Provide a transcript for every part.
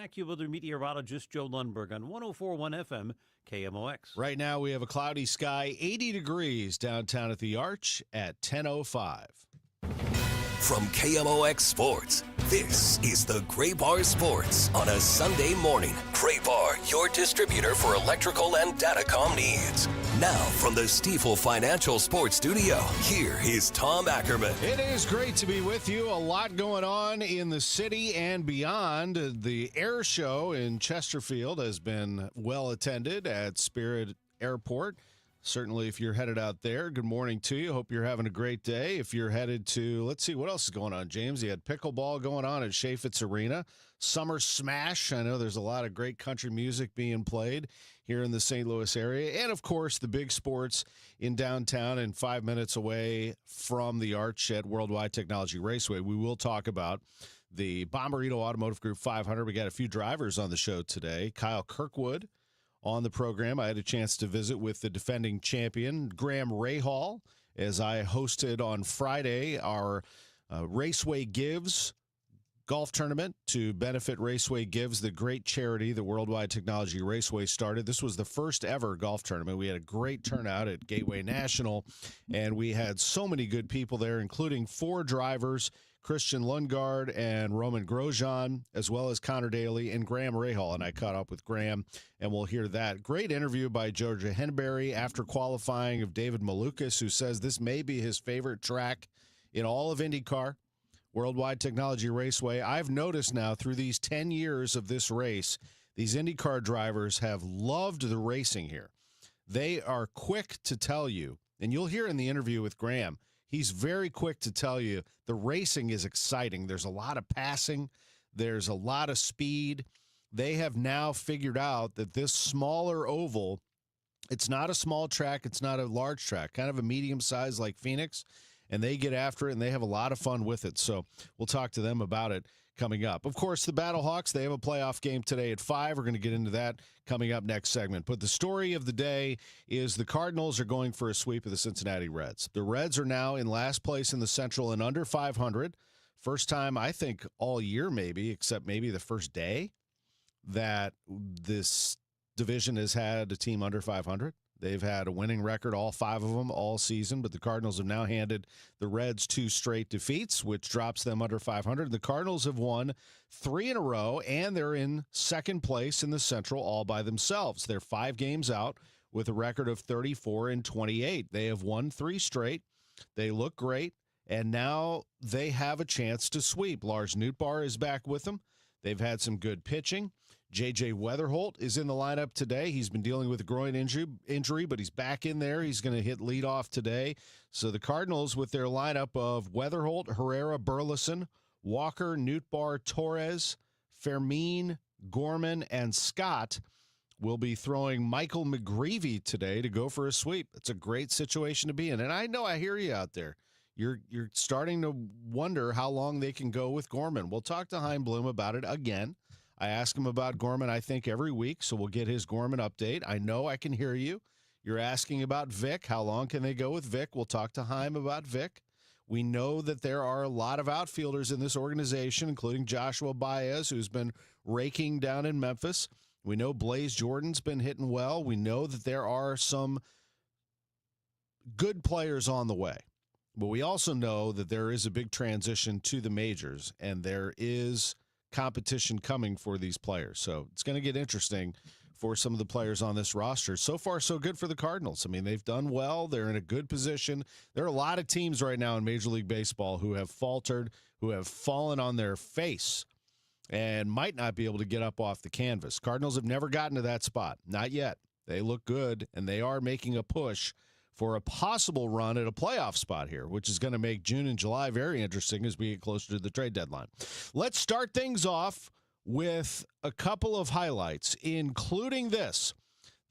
AccuWeather meteorologist Joe Lundberg on 104.1 FM KMOX. Right now we have a cloudy sky, 80 degrees downtown at the Arch at 10:05. From KMOX Sports, this is the Gray Bar Sports on a Sunday morning. Gray Bar, your distributor for electrical and datacom needs. Now from the Stifel Financial Sports Studio, here is Tom Ackerman. It is great to be with you. A lot going on in the city and beyond. The air show in Chesterfield has been well attended at Spirit Airport. Certainly, if you're headed out there, good morning to you. Hope you're having a great day. If you're headed to, let's see, what else is going on, James? You had pickleball going on at Chaffetz Arena. Summer Smash. I know there's a lot of great country music being played here in the St. Louis area. And, of course, the big sports in downtown and 5 minutes away from the Arch at Worldwide Technology Raceway. We will talk about the Bommarito Automotive Group 500. We got a few drivers on the show today. Kyle Kirkwood on the program. I had a chance to visit with the defending champion, Graham Rahal, as I hosted on Friday our Raceway Gives golf tournament to benefit Raceway Gives, the great charity that Worldwide Technology Raceway started. This was the first ever golf tournament. We had a great turnout at Gateway National, and we had so many good people there, including 4 drivers, Christian Lundgaard and Roman Grosjean, as well as Connor Daly and Graham Rahal. And I caught up with Graham, and we'll hear that. Great interview by Georgia Henneberry after qualifying of David Malukas, who says this may be his favorite track in all of IndyCar, Worldwide Technology Raceway. I've noticed now through these 10 years of this race, these IndyCar drivers have loved the racing here. They are quick to tell you, and you'll hear in the interview with Graham, he's very quick to tell you the racing is exciting. There's a lot of passing. There's a lot of speed. They have now figured out that this smaller oval, it's not a small track. It's not a large track, kind of a medium size like Phoenix, and they get after it, and they have a lot of fun with it. So we'll talk to them about it coming up. Of course, the Battlehawks, they have a playoff game today at 5. We're going to get into that coming up next segment. But the story of the day is the Cardinals are going for a sweep of the Cincinnati Reds. The Reds are now in last place in the Central and under 500. First time, I think, all year maybe, except maybe the first day, that this division has had a team under 500. They've had a winning record, all 5 of them, all season, but the Cardinals have now handed the Reds 2 straight defeats, which drops them under 500. The Cardinals have won 3 in a row, and they're in second place in the Central all by themselves. They're 5 games out with a record of 34-28. They have won 3 straight. They look great, and now they have a chance to sweep. Lars Nootbaar is back with them. They've had some good pitching. J.J. Weatherholt is in the lineup today. He's been dealing with a groin injury, but he's back in there. He's going to hit leadoff today. So the Cardinals, with their lineup of Weatherholt, Herrera, Burleson, Walker, Nootbaar, Torres, Fermin, Gorman, and Scott, will be throwing Michael McGreevy today to go for a sweep. It's a great situation to be in. And I know I hear you out there. You're starting to wonder how long they can go with Gorman. We'll talk to Chaim Bloom about it again. I ask him about Gorman, I think, every week, so we'll get his Gorman update. I know I can hear you. You're asking about Vic. How long can they go with Vic? We'll talk to Chaim about Vic. We know that there are a lot of outfielders in this organization, including Joshua Baez, who's been raking down in Memphis. We know Blaze Jordan's been hitting well. We know that there are some good players on the way. But we also know that there is a big transition to the majors, and there is competition coming for these players. So it's going to get interesting for some of the players on this roster. So far, so good for the Cardinals. I mean, they've done well. They're in a good position. There are a lot of teams right now in Major League Baseball who have faltered, who have fallen on their face, and might not be able to get up off the canvas. Cardinals have never gotten to that spot. Not yet. They look good, and they are making a push for a possible run at a playoff spot here, which is going to make June and July very interesting as we get closer to the trade deadline. Let's start things off with a couple of highlights, including this.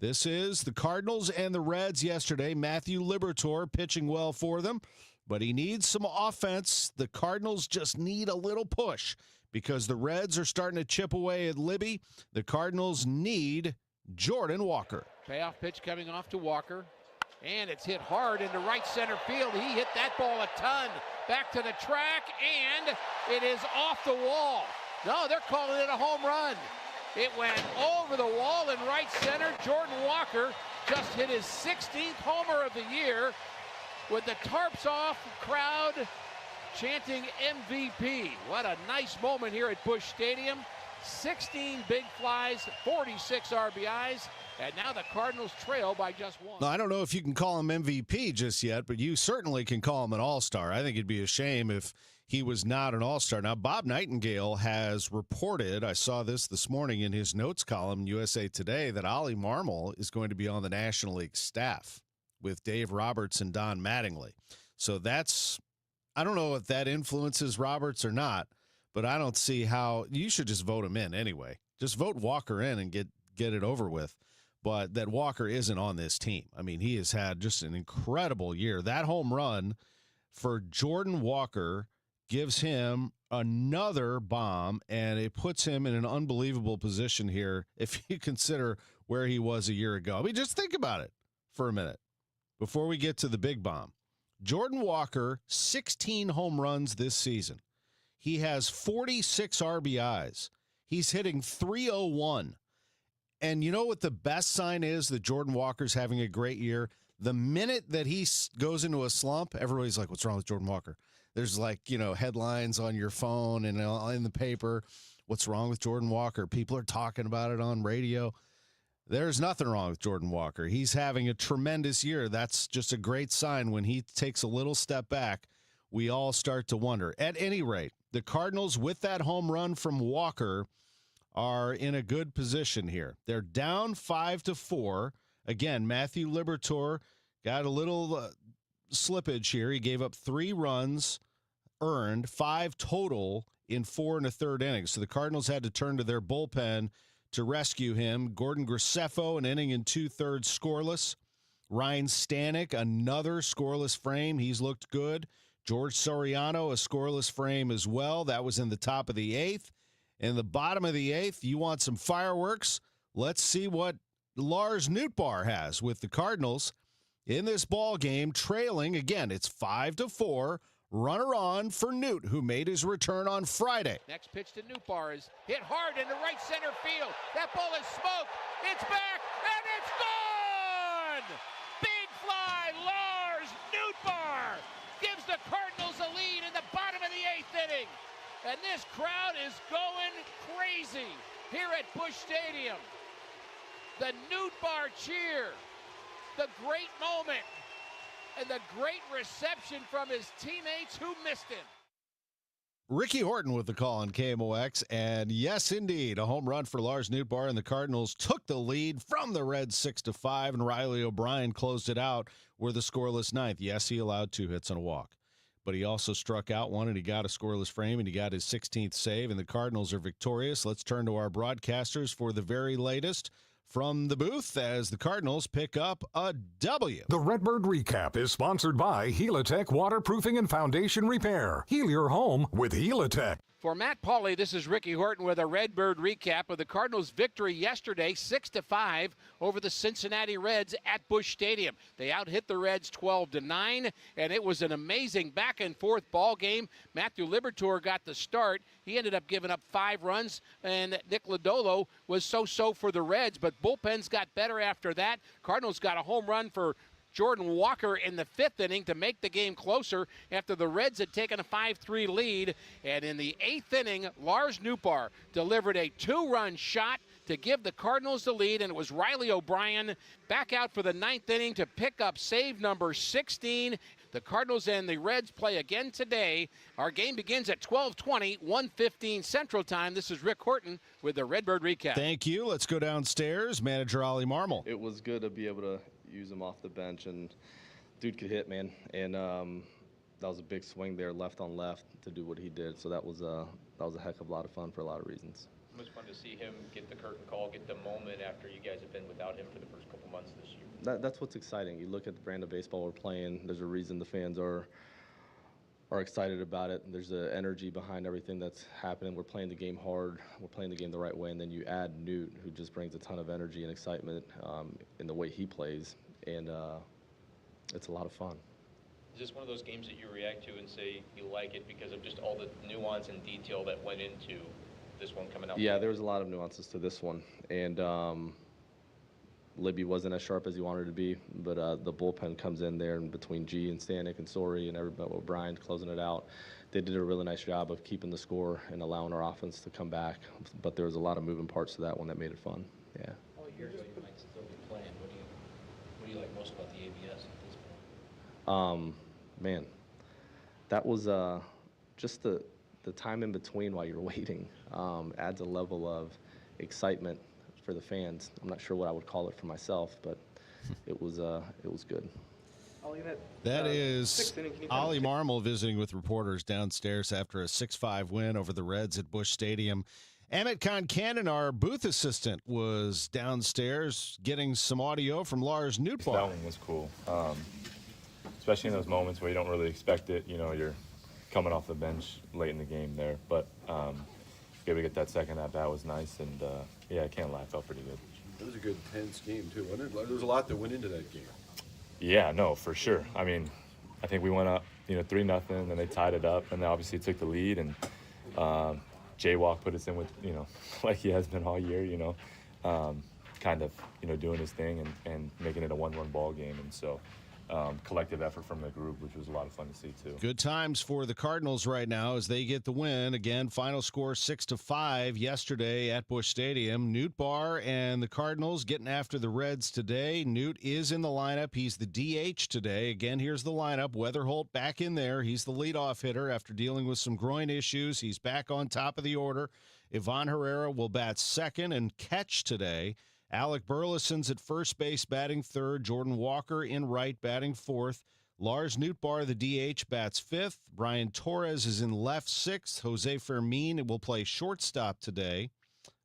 This is the Cardinals and the Reds yesterday. Matthew Liberatore pitching well for them, but he needs some offense. The Cardinals just need a little push because the Reds are starting to chip away at Libby. The Cardinals need Jordan Walker. Payoff pitch coming off to Walker. And it's hit hard into right center field. He hit that ball a ton. Back to the track, and it is off the wall. No, they're calling it a home run. It went over the wall in right center. Jordan Walker just hit his 16th homer of the year with the tarps off, crowd chanting MVP. What a nice moment here at Busch Stadium. 16 big flies, 46 RBIs, and now the Cardinals trail by just one. No, I don't know if you can call him MVP just yet, but you certainly can call him an all-star. I think it'd be a shame if he was not an all-star. Now, Bob Nightingale has reported, I saw this morning in his notes column in USA Today, that Ollie Marmol is going to be on the National League staff with Dave Roberts and Don Mattingly. So that's, I don't know if that influences Roberts or not, but I don't see how. You should just vote him in anyway. Just vote Walker in and get it over with. But that Walker isn't on this team. I mean, he has had just an incredible year. That home run for Jordan Walker gives him another bomb, and it puts him in an unbelievable position here if you consider where he was a year ago. I mean, just think about it for a minute before we get to the big bomb. Jordan Walker, 16 home runs this season. He has 46 RBIs. He's hitting .301. And you know what the best sign is that Jordan Walker's having a great year? The minute that he goes into a slump, everybody's like, what's wrong with Jordan Walker? There's headlines on your phone and in the paper. What's wrong with Jordan Walker? People are talking about it on radio. There's nothing wrong with Jordan Walker. He's having a tremendous year. That's just a great sign. When he takes a little step back, we all start to wonder. At any rate, the Cardinals, with that home run from Walker, are in a good position here. They're down 5-4. Again, Matthew Liberatore got a little slippage here. He gave up 3 runs earned, 5 total in 4 1/3 innings. So the Cardinals had to turn to their bullpen to rescue him. Gordon Graceffo, an inning and 2/3 scoreless. Ryan Stanek, another scoreless frame. He's looked good. George Soriano, a scoreless frame as well. That was in the top of the 8th. In the bottom of the 8th, you want some fireworks? Let's see what Lars Nootbaar has with the Cardinals in this ball game, trailing. Again, it's 5-4. Runner on for Newt, who made his return on Friday. Next pitch to Nootbaar is hit hard into right center field. That ball is smoked. It's back, and it's gone! Big fly, Lars Nootbaar gives the Cardinals a lead in the bottom of the 8th inning. And this crowd is going crazy here at Busch Stadium. The Nootbaar cheer, the great moment, and the great reception from his teammates who missed him. Ricky Horton with the call on KMOX, and yes, indeed, a home run for Lars Nootbaar, and the Cardinals took the lead from the Reds 6-5, and Riley O'Brien closed it out with a scoreless 9th. Yes, he allowed 2 hits and a walk, but he also struck out 1, and he got a scoreless frame, and he got his 16th save, and the Cardinals are victorious. Let's turn to our broadcasters for the very latest from the booth as the Cardinals pick up a W. The Redbird Recap is sponsored by Helitech Waterproofing and Foundation Repair. Heal your home with Helitech. For Matt Pauley, this is Ricky Horton with a Redbird recap of the Cardinals' victory yesterday, 6-5 over the Cincinnati Reds at Busch Stadium. They out-hit the Reds 12-9, and it was an amazing back-and-forth ball game. Matthew Liberatore got the start. He ended up giving up 5 runs, and Nick Lodolo was so-so for the Reds, but bullpens got better after that. Cardinals got a home run for Jordan Walker in the 5th inning to make the game closer after the Reds had taken a 5-3 lead. And in the 8th inning, Lars Nootbaar delivered a 2-run shot to give the Cardinals the lead, and it was Riley O'Brien back out for the 9th inning to pick up save number 16. The Cardinals and the Reds play again today. Our game begins at 12:20, 1:15 Central Time. This is Rick Horton with the Redbird Recap. Thank you. Let's go downstairs. Manager Ollie Marmol. It was good to be able to use him off the bench, and dude could hit, man. And that was a big swing there, left on left, to do what he did. So that was a heck of a lot of fun for a lot of reasons. It was fun to see him get the curtain call, get the moment after you guys have been without him for the first couple months this year. That's what's exciting. You look at the brand of baseball we're playing. There's a reason the fans are excited about it. There's an energy behind everything that's happening. We're playing the game hard. We're playing the game the right way. And then you add Newt, who just brings a ton of energy and excitement in the way he plays. And it's a lot of fun. Is this one of those games that you react to and say you like it because of just all the nuance and detail that went into this one coming out? Yeah, there was a lot of nuances to this one, and Libby wasn't as sharp as he wanted to be, but the bullpen comes in there, and between G and Stanek and Sori and everybody, well, Brian closing it out, they did a really nice job of keeping the score and allowing our offense to come back. But there was a lot of moving parts to that one that made it fun. Yeah. Oh, a year ago you might still be playing. What do you like most about the ABS at this point? Man, that was just the time in between while you're waiting adds a level of excitement for the fans. I'm not sure what I would call it for myself, but it was good. That is Ollie Marmol visiting with reporters downstairs after a 6-5 win over the Reds at Busch Stadium. Emmett Concannon, our booth assistant, was downstairs getting some audio from Lars Nootbaar. That one was cool, especially in those moments where you don't really expect it. You know, you're coming off the bench late in the game there, but be able to get that second at bat was nice, and yeah, I can't lie, felt pretty good. It was a good, tense game too, wasn't it? There was a lot that went into that game. Yeah, no, for sure. I mean, I think we went up, 3-0, and they tied it up, and they obviously took the lead, and Jaywalk put us in with, like he has been all year, kind of, doing his thing and making it a 1-1 ball game, and so collective effort from the group, which was a lot of fun to see too. Good times for the Cardinals right now as they get the win. Again, final score 6-5 yesterday at Busch Stadium. Nootbaar and the Cardinals getting after the Reds today. Newt is in the lineup. He's the DH today. Again, here's the lineup. Weatherholt back in there. He's the leadoff hitter after dealing with some groin issues. He's back on top of the order. Ivan Herrera will bat second and catch today. Alec Burleson's at first base batting third. Jordan Walker in right batting fourth. Lars Nootbaar, the DH, bats fifth. Brian Torres is in left sixth. Jose Fermin will play shortstop today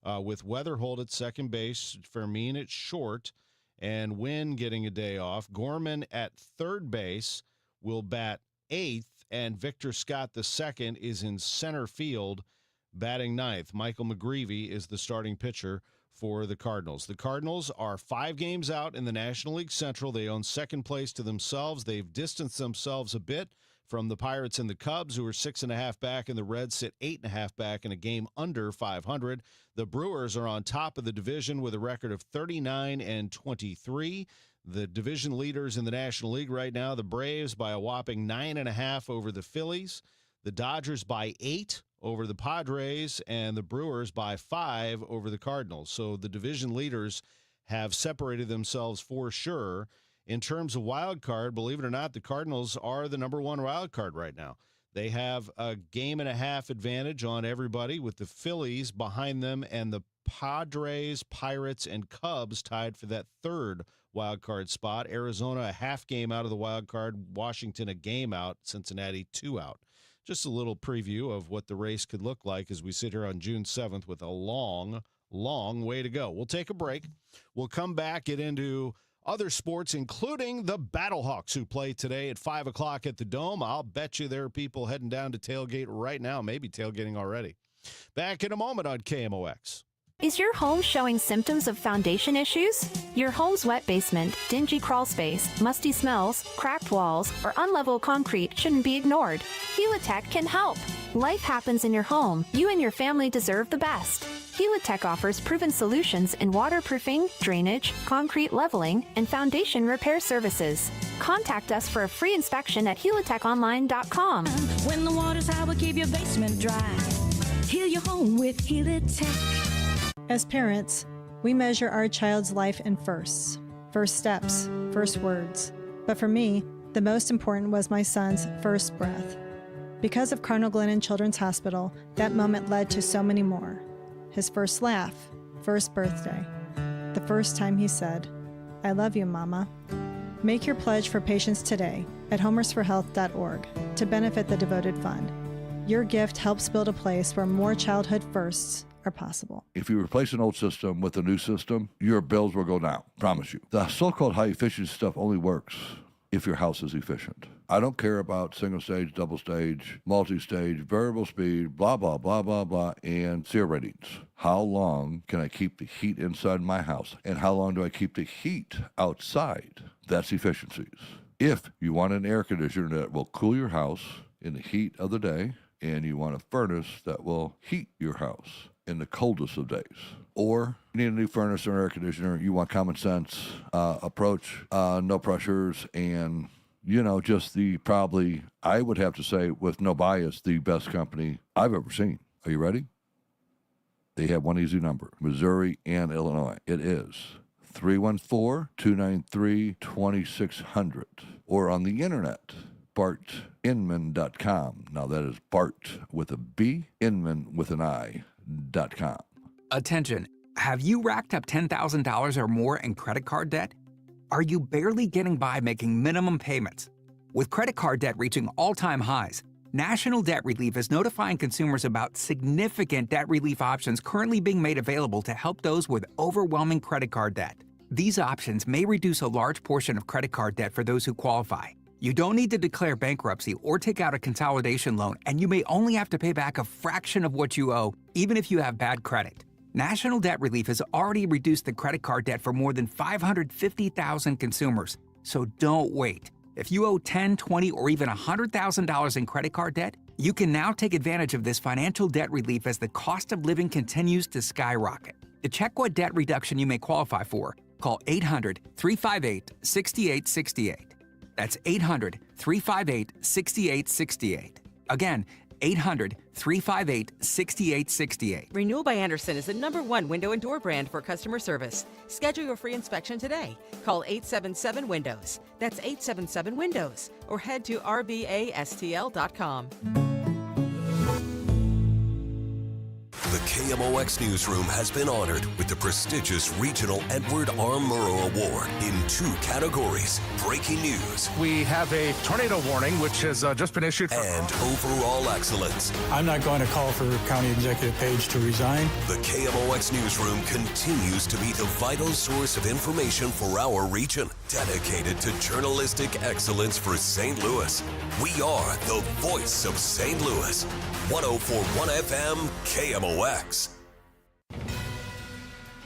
with Weatherholt at second base, Fermin at short, and Wynn getting a day off. Gorman at third base will bat eighth, and Victor Scott II is in center field batting ninth. Michael McGreevy is the starting pitcher for the Cardinals. The Cardinals are 5 games out in the National League Central. They own second place to themselves. They've distanced themselves a bit from the Pirates and the Cubs, who are 6.5 back, and the Reds sit 8.5 back in a game under 500. The Brewers are on top of the division with a record of 39-23. The division leaders in the National League right now, the Braves by a whopping 9.5 over the Phillies, the Dodgers by 8 over the Padres, and the Brewers by 5 over the Cardinals. So the division leaders have separated themselves for sure. In terms of wild card, believe it or not, the Cardinals are the number 1 wild card right now. They have a game and a half advantage on everybody, with the Phillies behind them and the Padres, Pirates, and Cubs tied for that 3rd wild card spot. Arizona a half game out of the wild card, Washington a game out, Cincinnati 2 out. Just a little preview of what the race could look like as we sit here on June 7th with a long, long way to go. We'll take a break. We'll come back, get into other sports, including the Battlehawks, who play today at 5 o'clock at the Dome. I'll bet you there are people heading down to tailgate right now, maybe tailgating already. Back in a moment on KMOX. Is your home showing symptoms of foundation issues? Your home's wet basement, dingy crawl space, musty smells, cracked walls, or unlevel concrete shouldn't be ignored. Helitech can help. Life happens in your home. You and your family deserve the best. Helitech offers proven solutions in waterproofing, drainage, concrete leveling, and foundation repair services. Contact us for a free inspection at helitechonline.com. When the water's high, we'll keep your basement dry. Heal your home with Helitech. As parents, we measure our child's life in firsts. First steps, first words. But for me, the most important was my son's first breath. Because of Cardinal Glennon Children's Hospital, that moment led to so many more. His first laugh, first birthday, the first time he said, "I love you, Mama." Make your pledge for patients today at homersforhealth.org to benefit the devoted fund. Your gift helps build a place where more childhood firsts are possible. If you replace an old system with a new system, your bills will go down. Promise you. The so-called high efficiency stuff only works if your house is efficient. I don't care about single stage, double stage, multi-stage, variable speed, blah, blah, blah, blah, blah, and SEER ratings. How long can I keep the heat inside my house? And how long do I keep the heat outside? That's efficiencies. If you want an air conditioner that will cool your house in the heat of the day, and you want a furnace that will heat your house, in the coldest of days. Or you need a new furnace or air conditioner, you want common sense approach, no pressures, and, just probably, I would have to say, with no bias, the best company I've ever seen. Are you ready? They have one easy number, Missouri and Illinois. It is 314-293-2600. Or on the internet, bartinman.com. Now that is Bart with a B, Inman with an I.com. Attention. Have you racked up $10,000 or more in credit card debt? Are you barely getting by making minimum payments? With credit card debt reaching all-time highs, National Debt Relief is notifying consumers about significant debt relief options currently being made available to help those with overwhelming credit card debt. These options may reduce a large portion of credit card debt for those who qualify. You don't need to declare bankruptcy or take out a consolidation loan, and you may only have to pay back a fraction of what you owe, even if you have bad credit. National Debt Relief has already reduced the credit card debt for more than 550,000 consumers. So don't wait. If you owe $10,000, $20,000, or even $100,000 in credit card debt, you can now take advantage of this financial debt relief as the cost of living continues to skyrocket. To check what debt reduction you may qualify for, call 800-358-6868. That's 800-358-6868. Again, 800-358-6868. Renewal by Andersen is the #1 window and door brand for customer service. Schedule your free inspection today. Call 877-WINDOWS. That's 877-WINDOWS. Or head to rbastl.com. The KMOX Newsroom has been honored with the prestigious Regional Edward R. Murrow Award in 2 categories: Breaking News. We have a tornado warning, which has just been issued. And Overall Excellence. I'm not going to call for County Executive Page to resign. The KMOX Newsroom continues to be the vital source of information for our region, dedicated to journalistic excellence for St. Louis. We are the voice of St. Louis. 104.1 FM, KMOX.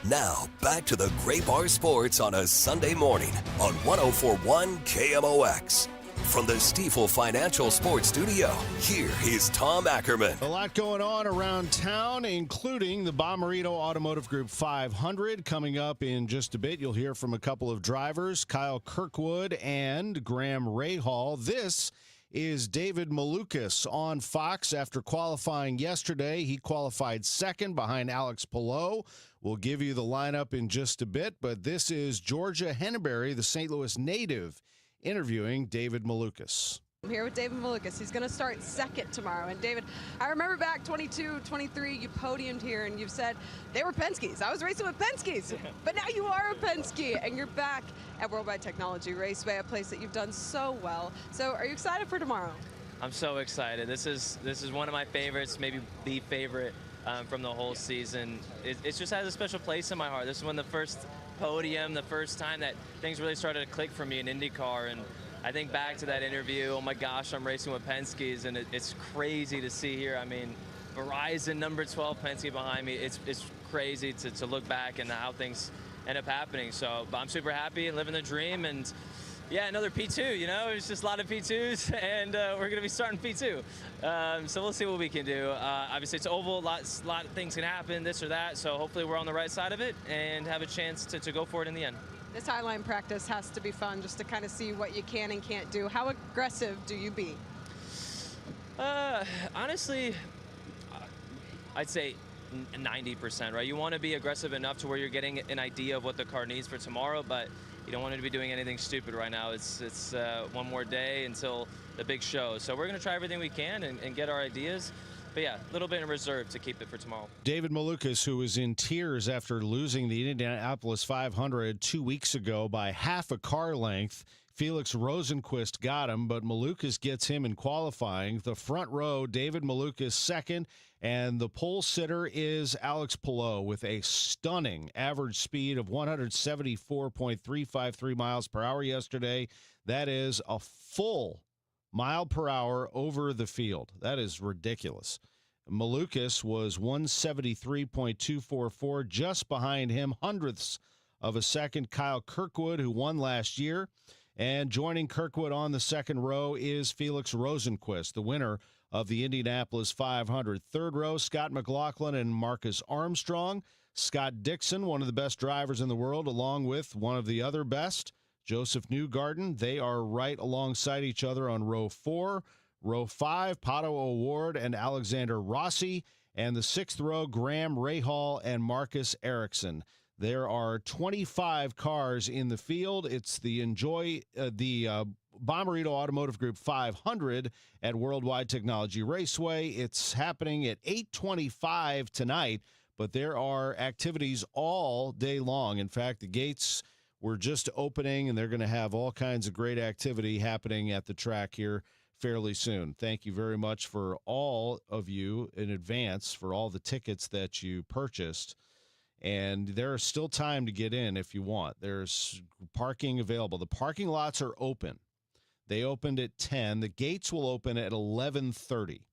Now, back to the Gray Bar Sports on a Sunday morning on 104.1 KMOX. From the Stifel Financial Sports Studio, here is Tom Ackerman. A lot going on around town, including the Bommarito Automotive Group 500. Coming up in just a bit, you'll hear from a couple of drivers, Kyle Kirkwood and Graham Rahal. This is David Malukas on Fox after qualifying yesterday. He qualified second behind Alex Palou. We'll give you the lineup in just a bit, but this is Georgia Henneberry, the St. Louis native, interviewing David Malukas. I'm here with David Malukas. He's going to start second tomorrow. And David, I remember back 22, 23, you podiumed here and you've said they were Penske's. I was racing with Penske's, but now you are a Penske and you're back at Worldwide Technology Raceway, a place that you've done so well. So are you excited for tomorrow? I'm so excited. This is one of my favorites, maybe the favorite from the whole season. It just has a special place in my heart. This is when the first podium, the first time that things really started to click for me in IndyCar. And I think back to that interview, oh my gosh, I'm racing with Penske's, and it's crazy to see here. I mean, Verizon number 12 Penske behind me. It's crazy to look back and how things end up happening. So I'm super happy and living the dream. And yeah, another P2, it's just a lot of P2s, and we're going to be starting P2. So we'll see what we can do. Obviously, it's oval, lot of things can happen, this or that. So hopefully we're on the right side of it and have a chance to go for it in the end. This highline practice has to be fun just to kind of see what you can and can't do. How aggressive do you be? Honestly, I'd say 90%, right? You want to be aggressive enough to where you're getting an idea of what the car needs for tomorrow, but you don't want to be doing anything stupid right now. It's one more day until the big show. So we're going to try everything we can and get our ideas. But yeah, a little bit in reserve to keep it for tomorrow. David Malukas, who was in tears after losing the Indianapolis 500 2 weeks ago by half a car length. Felix Rosenqvist got him, but Malukas gets him in qualifying. The front row, David Malukas second, and the pole sitter is Alex Palou with a stunning average speed of 174.353 miles per hour yesterday. That is a full mile per hour over the field. That is ridiculous. Malukas was 173.244, just behind him, hundredths of a second, Kyle Kirkwood, who won last year. And joining Kirkwood on the second row is Felix Rosenqvist, the winner of the Indianapolis 500. Third row, Scott McLaughlin and Marcus Armstrong. Scott Dixon, one of the best drivers in the world, along with one of the other best, Joseph Newgarden. They are right alongside each other on row 4. Row 5, Pato O'Ward and Alexander Rossi. And the 6th row, Graham Rahal and Marcus Erickson. There are 25 cars in the field. It's the Bommarito Automotive Group 500 at Worldwide Technology Raceway. It's happening at 8:25 tonight, but there are activities all day long. In fact, the gates were just opening, and they're going to have all kinds of great activity happening at the track here fairly soon. Thank you very much for all of you in advance for all the tickets that you purchased. And there is still time to get in if you want. There's parking available. The parking lots are open. They opened at 10. The gates will open at 11:30.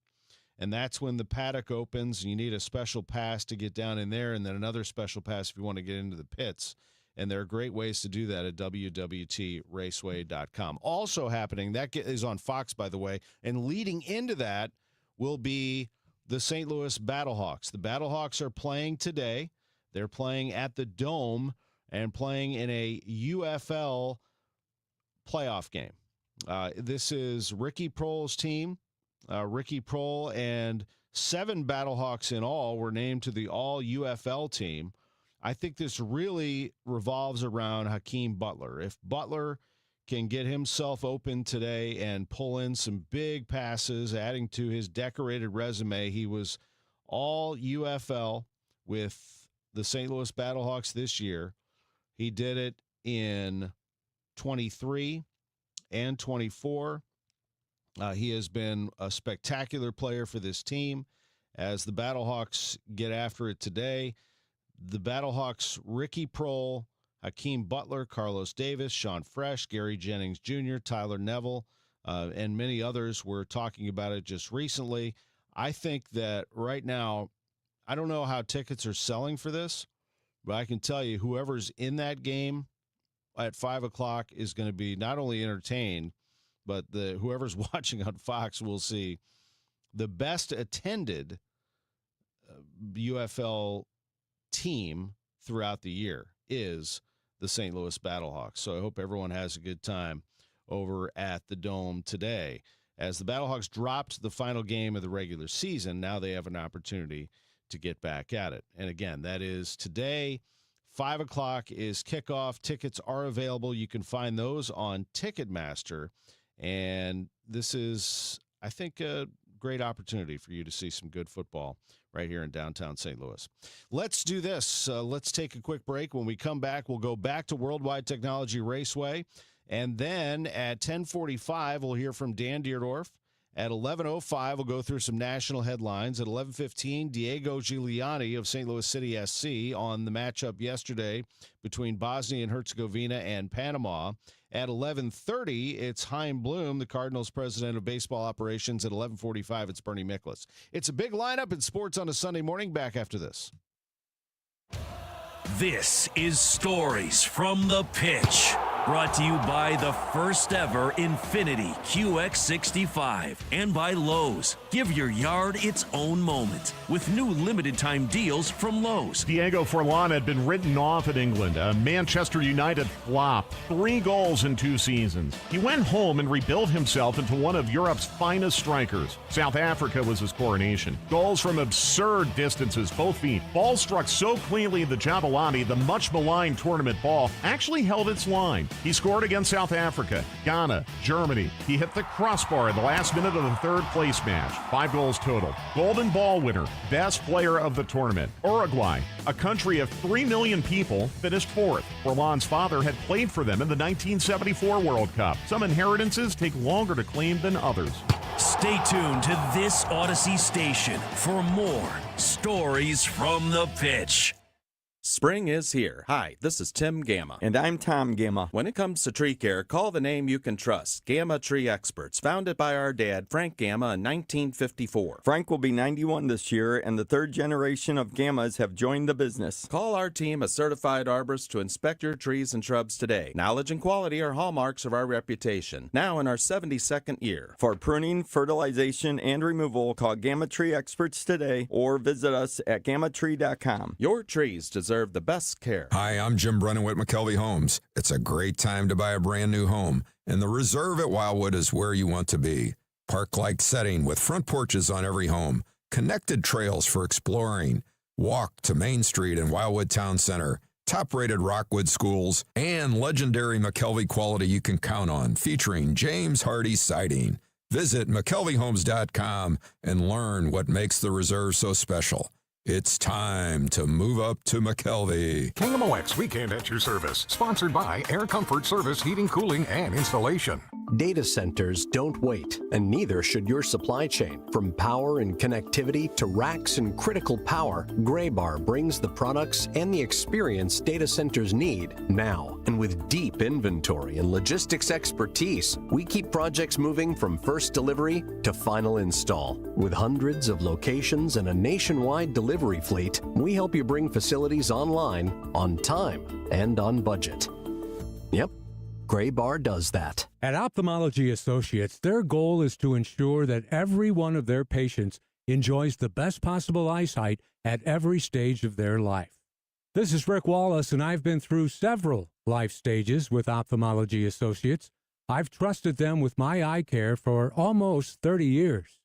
And that's when the paddock opens, and you need a special pass to get down in there, and then another special pass if you want to get into the pits. And there are great ways to do that at www.raceway.com. Also happening, that is on Fox, by the way, and leading into that will be the St. Louis Battlehawks. The Battlehawks are playing today. They're playing at the Dome and playing in a UFL playoff game. This is Ricky Prohl's team. Ricky Prohl and 7 Battlehawks in all were named to the all-UFL team. I think this really revolves around Hakeem Butler. If Butler can get himself open today and pull in some big passes, adding to his decorated resume, he was all-UFL with the St. Louis Battlehawks this year. He did it in 23 and 24. He has been a spectacular player for this team. As the Battlehawks get after it today, the Battlehawks, Ricky Prohl, Hakeem Butler, Carlos Davis, Sean Fresh, Gary Jennings Jr., Tyler Neville, and many others were talking about it just recently. I think that right now, I don't know how tickets are selling for this, but I can tell you whoever's in that game at 5 o'clock is going to be not only entertained, but whoever's watching on Fox will see the best attended UFL team throughout the year is the St. Louis Battlehawks. So I hope everyone has a good time over at the Dome today. As the Battlehawks dropped the final game of the regular season, now they have an opportunity to get back at it. And again, that is today. 5 o'clock is kickoff. Tickets are available. You can find those on Ticketmaster. And this is, I think, a great opportunity for you to see some good football right here in downtown St. Louis. Let's do this. Let's take a quick break. When we come back, we'll go back to Worldwide Technology Raceway. And then at 10:45, we'll hear from Dan Dierdorf. At 11:05, we'll go through some national headlines. At 11:15, Diego Gigliani of St. Louis City SC on the matchup yesterday between Bosnia and Herzegovina and Panama. At 11:30, it's Chaim Bloom, the Cardinals president of baseball operations. At 11:45, it's Bernie Miklasz. It's a big lineup in sports on a Sunday morning. Back after this. This is Stories from the Pitch. Brought to you by the first ever Infiniti QX65 and by Lowe's. Give your yard its own moment with new limited time deals from Lowe's. Diego Forlan had been written off at England, a Manchester United flop, 3 goals in 2 seasons. He went home and rebuilt himself into one of Europe's finest strikers. South Africa was his coronation. Goals from absurd distances, both feet. Ball struck so cleanly the Jabulani, the much maligned tournament ball, actually held its line. He scored against South Africa, Ghana, Germany. He hit the crossbar in the last minute of the 3rd place match. 5 goals total. Golden Ball winner, best player of the tournament. Uruguay, a country of 3 million people, finished 4th. Forlan's father had played for them in the 1974 World Cup. Some inheritances take longer to claim than others. Stay tuned to this Odyssey station for more Stories from the Pitch. Spring is here. Hi, this is Tim Gamma. And I'm Tom Gamma. When it comes to tree care, call the name you can trust. Gamma Tree Experts, founded by our dad, Frank Gamma, in 1954. Frank will be 91 this year, and the third generation of Gammas have joined the business. Call our team of certified arborists to inspect your trees and shrubs today. Knowledge and quality are hallmarks of our reputation. Now in our 72nd year. For pruning, fertilization, and removal, call Gamma Tree Experts today or visit us at gammatree.com. Your trees deserve the best care. Hi, I'm Jim Brennan with McKelvey Homes. It's a great time to buy a brand new home, and the Reserve at Wildwood is where you want to be. Park-like setting with front porches on every home, connected trails for exploring, walk to Main Street and Wildwood Town Center, top-rated Rockwood schools, and legendary McKelvey quality you can count on, featuring James Hardy siding. Visit McKelveyHomes.com and learn what makes the Reserve so special. It's time to move up to McKelvey. KMOX Weekend at your service. Sponsored by Air Comfort Service Heating, Cooling, and Installation. Data centers don't wait, and neither should your supply chain. From power and connectivity to racks and critical power, Graybar brings the products and the experience data centers need now. And with deep inventory and logistics expertise, we keep projects moving from first delivery to final install. With hundreds of locations and a nationwide delivery fleet, we help you bring facilities online, on time, and on budget. Yep. Graybar does that. At Ophthalmology Associates, their goal is to ensure that every one of their patients enjoys the best possible eyesight at every stage of their life. This is Rick Wallace, and I've been through several life stages with Ophthalmology Associates. I've trusted them with my eye care for almost 30 years.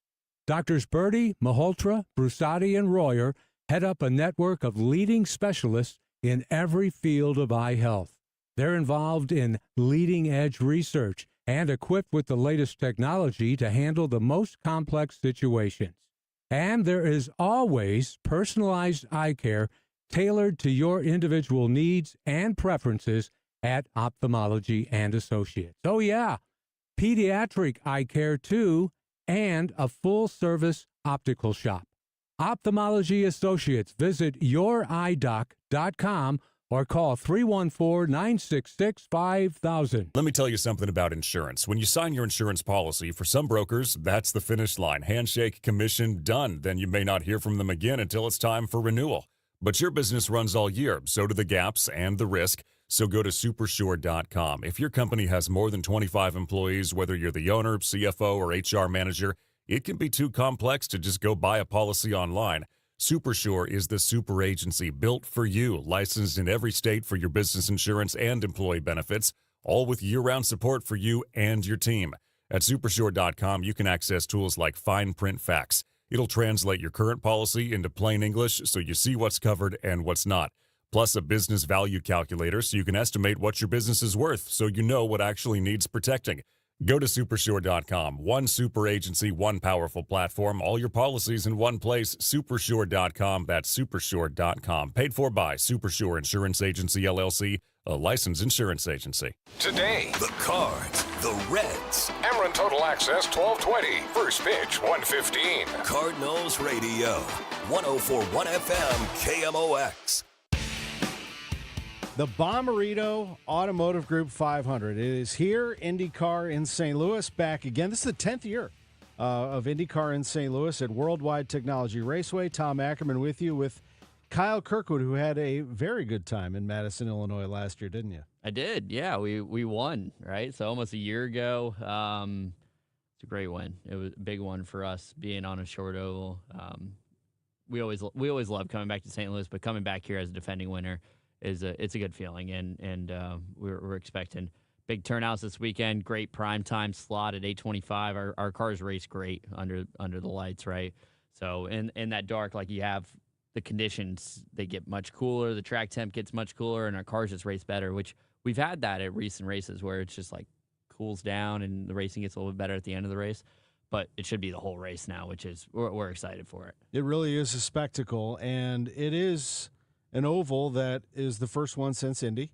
Doctors Birdie, Malhotra, Brusati, and Royer head up a network of leading specialists in every field of eye health. They're involved in leading-edge research and equipped with the latest technology to handle the most complex situations. And there is always personalized eye care tailored to your individual needs and preferences at Ophthalmology and Associates. Oh, yeah, pediatric eye care, too, and a full-service optical shop. Ophthalmology Associates. Visit youridoc.com or call 314-966-5000. Let me tell you something about insurance. When you sign your insurance policy, for some brokers, that's the finish line. Handshake, commission, done. Then you may not hear from them again until it's time for renewal. But your business runs all year, so do the gaps and the risk. So go to supersure.com. If your company has more than 25 employees, whether you're the owner, CFO, or HR manager, it can be too complex to just go buy a policy online. Supersure is the super agency built for you, licensed in every state for your business insurance and employee benefits, all with year-round support for you and your team. At supersure.com, you can access tools like fine print facts. It'll translate your current policy into plain English so you see what's covered and what's not. Plus a business value calculator so you can estimate what your business is worth so you know what actually needs protecting. Go to supersure.com. One super agency, one powerful platform, all your policies in one place. Supersure.com. That's supersure.com. Paid for by Supersure Insurance Agency, LLC, a licensed insurance agency. Today, The Cards, the Reds, Ameren Total Access 1220. First pitch 1:15. Cardinals Radio, 104.1 FM, KMOX. The Bommarito Automotive Group 500. It is here, IndyCar in St. Louis, back again. This is the 10th year of IndyCar in St. Louis at Worldwide Technology Raceway. Tom Ackerman with you with Kyle Kirkwood, who had a very good time in Madison, Illinois last year, didn't you? I did, yeah. We won, right? So almost a year ago. It's a great win. It was a big one for us, being on a short oval. We always love coming back to St. Louis, but coming back here as a defending winner, it's a good feeling, and we're expecting big turnouts this weekend. Great prime time slot at 8:25. Our cars race great under the lights, right? So in that dark, like you have the conditions, they get much cooler. The track temp gets much cooler, and our cars just race better. Which we've had that at recent races where it's just like cools down and the racing gets a little bit better at the end of the race. But it should be the whole race now, which is we're excited for it. It really is a spectacle, and it is an oval that is the first one since Indy,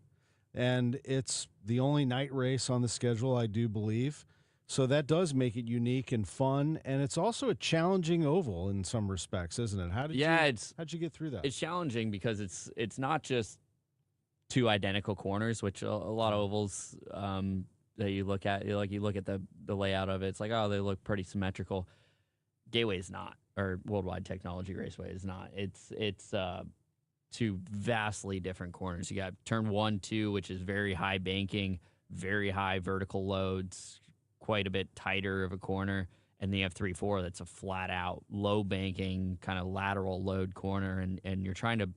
and it's the only night race on the schedule, I do believe. So that does make it unique and fun, and it's also a challenging oval in some respects, isn't it? How'd you get through that? It's challenging because it's not just two identical corners, which a lot of ovals that you look at, you look at the layout of it, it's like, oh, they look pretty symmetrical. Gateway is not, or Worldwide Technology Raceway is not. It's two vastly different corners. You got turn 1, 2, which is very high banking, very high vertical loads, quite a bit tighter of a corner, and then you have 3, 4 that's a flat out low banking kind of lateral load corner, and you're trying to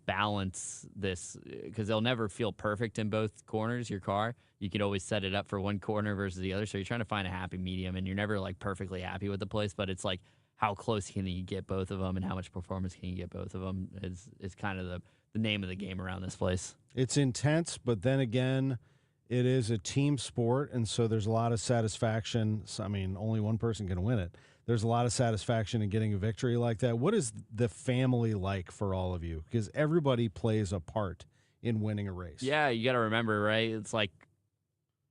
balance this because they'll never feel perfect in both corners. Your car, you can always set it up for one corner versus the other, so you're trying to find a happy medium, and you're never like perfectly happy with the place, but it's like how close can you get both of them and how much performance can you get both of them is kind of the name of the game around this place. It's intense, but then again, it is a team sport, and so there's a lot of satisfaction. I mean, only one person can win it. There's a lot of satisfaction in getting a victory like that. What is the family like for all of you? Because everybody plays a part in winning a race. Yeah, you got to remember, right? It's like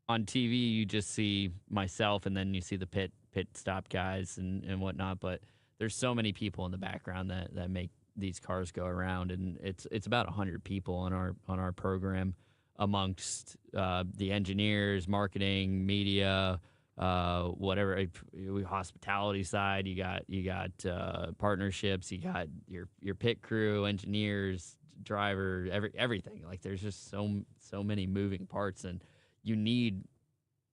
on TV, you just see myself, and then you see the pit stop guys and whatnot. But there's so many people in the background that make these cars go around, and it's about 100 people on our program, amongst the engineers, marketing, media, whatever, hospitality side. You got partnerships. You got your pit crew, engineers, driver, everything. Like there's just so many moving parts, and you need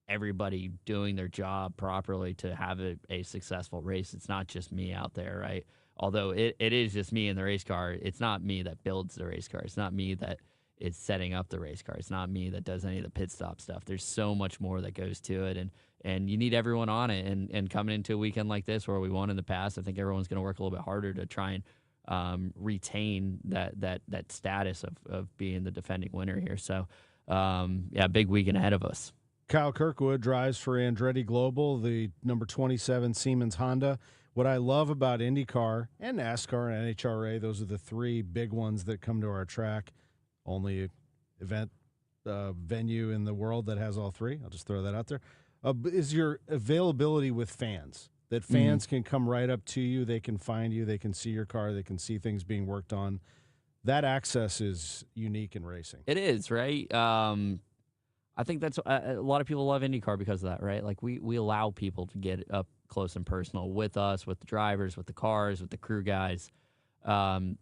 everybody doing their job properly to have a successful race. It's not just me out there, right? Although it is just me in the race car. It's not me that builds the race car. It's not me that is setting up the race car. It's not me that does any of the pit stop stuff. There's so much more that goes to it, and you need everyone on it. And coming into a weekend like this where we won in the past, I think everyone's going to work a little bit harder to try and retain that status of being the defending winner here. So, big weekend ahead of us. Kyle Kirkwood drives for Andretti Global, the number 27 Siemens Honda. What I love about IndyCar and NASCAR and NHRA, those are the three big ones that come to our track. Only event venue in the world that has all three. I'll just throw that out there. Is your availability with fans, that fans can come right up to you, they can find you, they can see your car, they can see things being worked on. That access is unique in racing. It is, right? I think that's a lot of people love IndyCar because of that, right? Like we allow people to get up close and personal with us, with the drivers, with the cars, with the crew guys.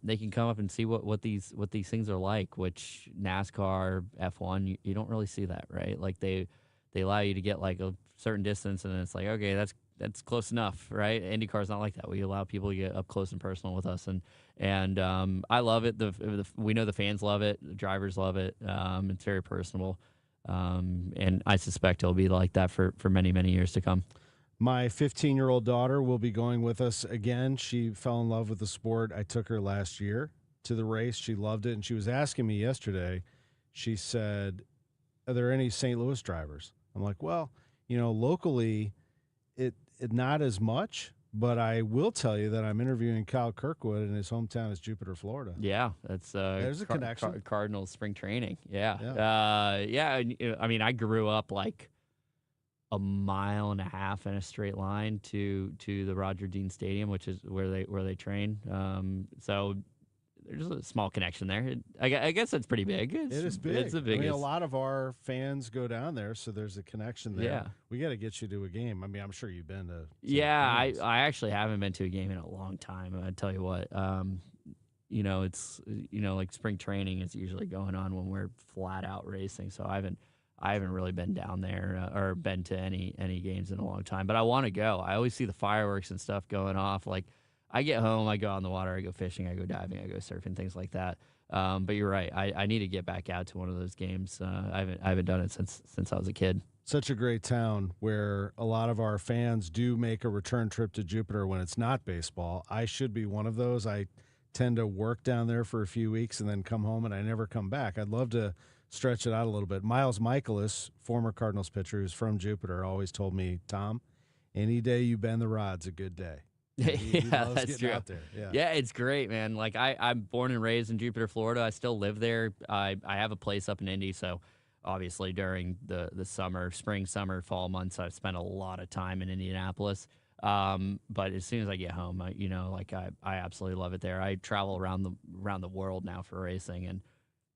They can come up and see what these things are like, which NASCAR, F1, you don't really see that, right? Like they allow you to get like a certain distance, and then it's like, okay, that's close enough, right? IndyCar's not like that. We allow people to get up close and personal with us, and I love it. We know the fans love it, the drivers love it. It's very personable, and I suspect it'll be like that for many, many years to come. My 15-year-old daughter will be going with us again. She fell in love with the sport. I took her last year to the race. She loved it, and she was asking me yesterday. She said, are there any St. Louis drivers? I'm like, well, locally, it not as much, but I will tell you that I'm interviewing Kyle Kirkwood, and his hometown is Jupiter, Florida. Yeah, that's there's a connection. Cardinals spring training. Yeah. I mean, I grew up like a mile and a half in a straight line to the Roger Dean Stadium, which is where they train. So there's a small connection there. I guess that's pretty big. It is big. It's the biggest. I mean, a lot of our fans go down there, so there's a connection there. Yeah. We got to get you to a game. I mean, I'm sure you've been to. Yeah, I actually haven't been to a game in a long time. I tell you what, it's like spring training is usually going on when we're flat out racing. So I haven't really been down there or been to any games in a long time. But I want to go. I always see the fireworks and stuff going off. Like I get home, I go out in the water, I go fishing, I go diving, I go surfing, things like that. But you're right. I need to get back out to one of those games. I haven't done it since I was a kid. Such a great town where a lot of our fans do make a return trip to Jupiter when it's not baseball. I should be one of those. I tend to work down there for a few weeks and then come home, and I never come back. I'd love to stretch it out a little bit. Miles Michaelis, former Cardinals pitcher who's from Jupiter, always told me, Tom, any day you bend the rod's a good day. He loves that's getting true. out there. Yeah, it's great, man. Like I'm born and raised in Jupiter, Florida. I still live there. I have a place up in Indy, so obviously during the summer, spring, summer, fall months, I've spent a lot of time in Indianapolis. But as soon as I get home, I absolutely love it there. I travel around the world now for racing, and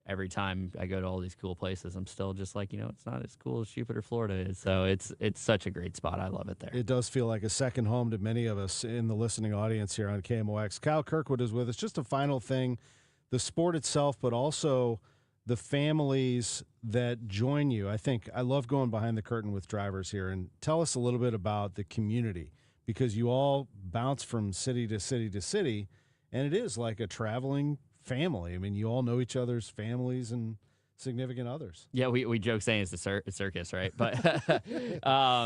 every time I go to all these cool places, I'm still just like, it's not as cool as Jupiter, Florida is. So it's such a great spot. I love it there. It does feel like a second home to many of us in the listening audience here on KMOX. Kyle Kirkwood is with us. Just a final thing, the sport itself, but also the families that join you. I love going behind the curtain with drivers here, and tell us a little bit about the community, because you all bounce from city to city to city, and it is like a traveling family. I mean, you all know each other's families and significant others. Yeah, we joke saying it's a circus, right? But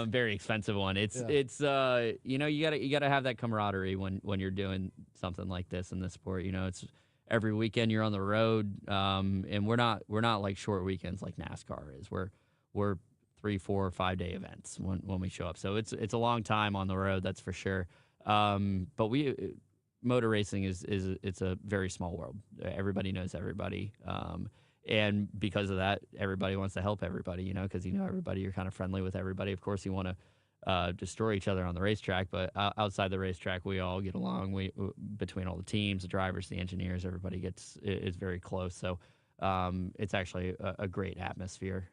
very expensive one. It's you gotta have that camaraderie when you're doing something like this in this sport. It's every weekend you're on the road, and we're not like short weekends like NASCAR is. We're 3, 4, 5 day events when we show up. So it's a long time on the road, that's for sure. But motor racing it's a very small world. Everybody knows everybody. And because of that, everybody wants to help everybody, because everybody, you're kind of friendly with everybody. Of course, you want to destroy each other on the racetrack, but outside the racetrack, we all get along. Between all the teams, the drivers, the engineers, everybody is very close. So it's actually a great atmosphere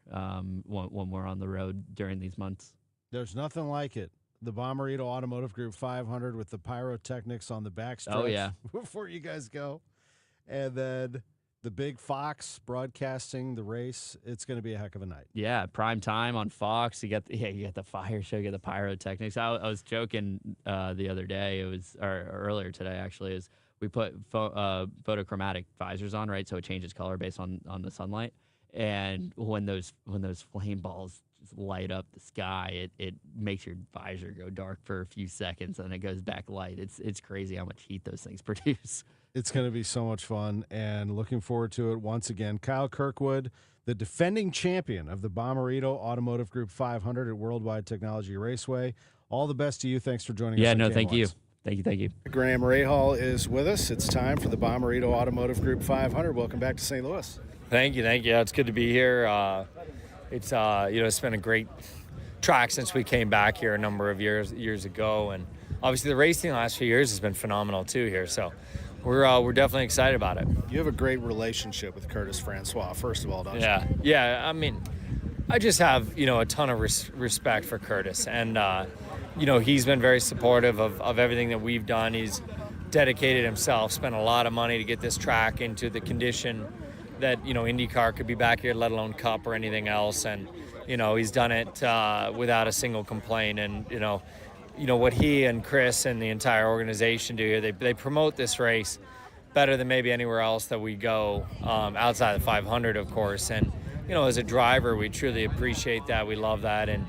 when we're on the road during these months. There's nothing like it. The Bommarito Automotive Group 500 with the pyrotechnics on the backstretch. Oh, yeah. Before you guys go. And then the big Fox broadcasting the race. It's going to be a heck of a night. Yeah, prime time on Fox. You got the fire show, you got the pyrotechnics. I was joking the other day. Or earlier today, actually, is we put photochromatic visors on, right? So it changes color based on the sunlight. And when those flame balls just light up the sky, it makes your visor go dark for a few seconds, and it goes back light. It's crazy how much heat those things produce. It's going to be so much fun, and looking forward to it once again. Kyle Kirkwood, the defending champion of the Bommarito Automotive Group 500 at Worldwide Technology Raceway. All the best to you. Thanks for joining us. Yeah, no, thank you. Thank you. Graham Rahal is with us. It's time for the Bommarito Automotive Group 500. Welcome back to St. Louis. Thank you. It's good to be here. It's been a great track since we came back here a number of years ago, and obviously the racing the last few years has been phenomenal too here. So we're definitely excited about it. You have a great relationship with Curtis Francois, first of all, don't you? Yeah. I mean, I just have a ton of respect for Curtis, and he's been very supportive of everything that we've done. He's dedicated himself, spent a lot of money to get this track into the condition that IndyCar could be back here, let alone Cup or anything else. And he's done it without a single complaint. And what he and Chris and the entire organization do here, they promote this race better than maybe anywhere else that we go, outside the 500, of course. And as a driver, we truly appreciate that. We love that. And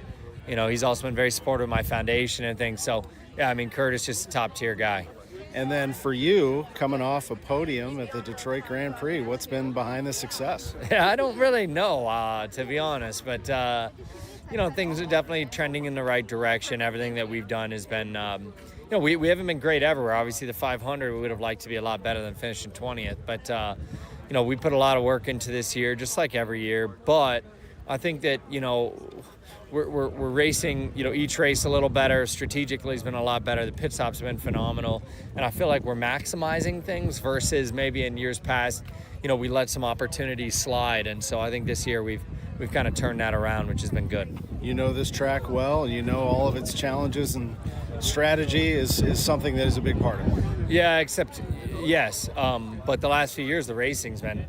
he's also been very supportive of my foundation and things. So yeah, I mean, Curtis just a top tier guy. And then for you, coming off a podium at the Detroit Grand Prix, what's been behind the success? Yeah, I don't really know, to be honest. But, things are definitely trending in the right direction. Everything that we've done has been, we haven't been great everywhere. Obviously, the 500, we would have liked to be a lot better than finishing 20th. But, we put a lot of work into this year, just like every year. But I think that, we're racing, each race a little better. Strategically has been a lot better. The pit stops have been phenomenal. And I feel like we're maximizing things versus maybe in years past, we let some opportunities slide. And so I think this year we've kind of turned that around, which has been good. You know this track well. You know all of its challenges, and strategy is something that is a big part of it. Yeah, yes. But the last few years, the racing's been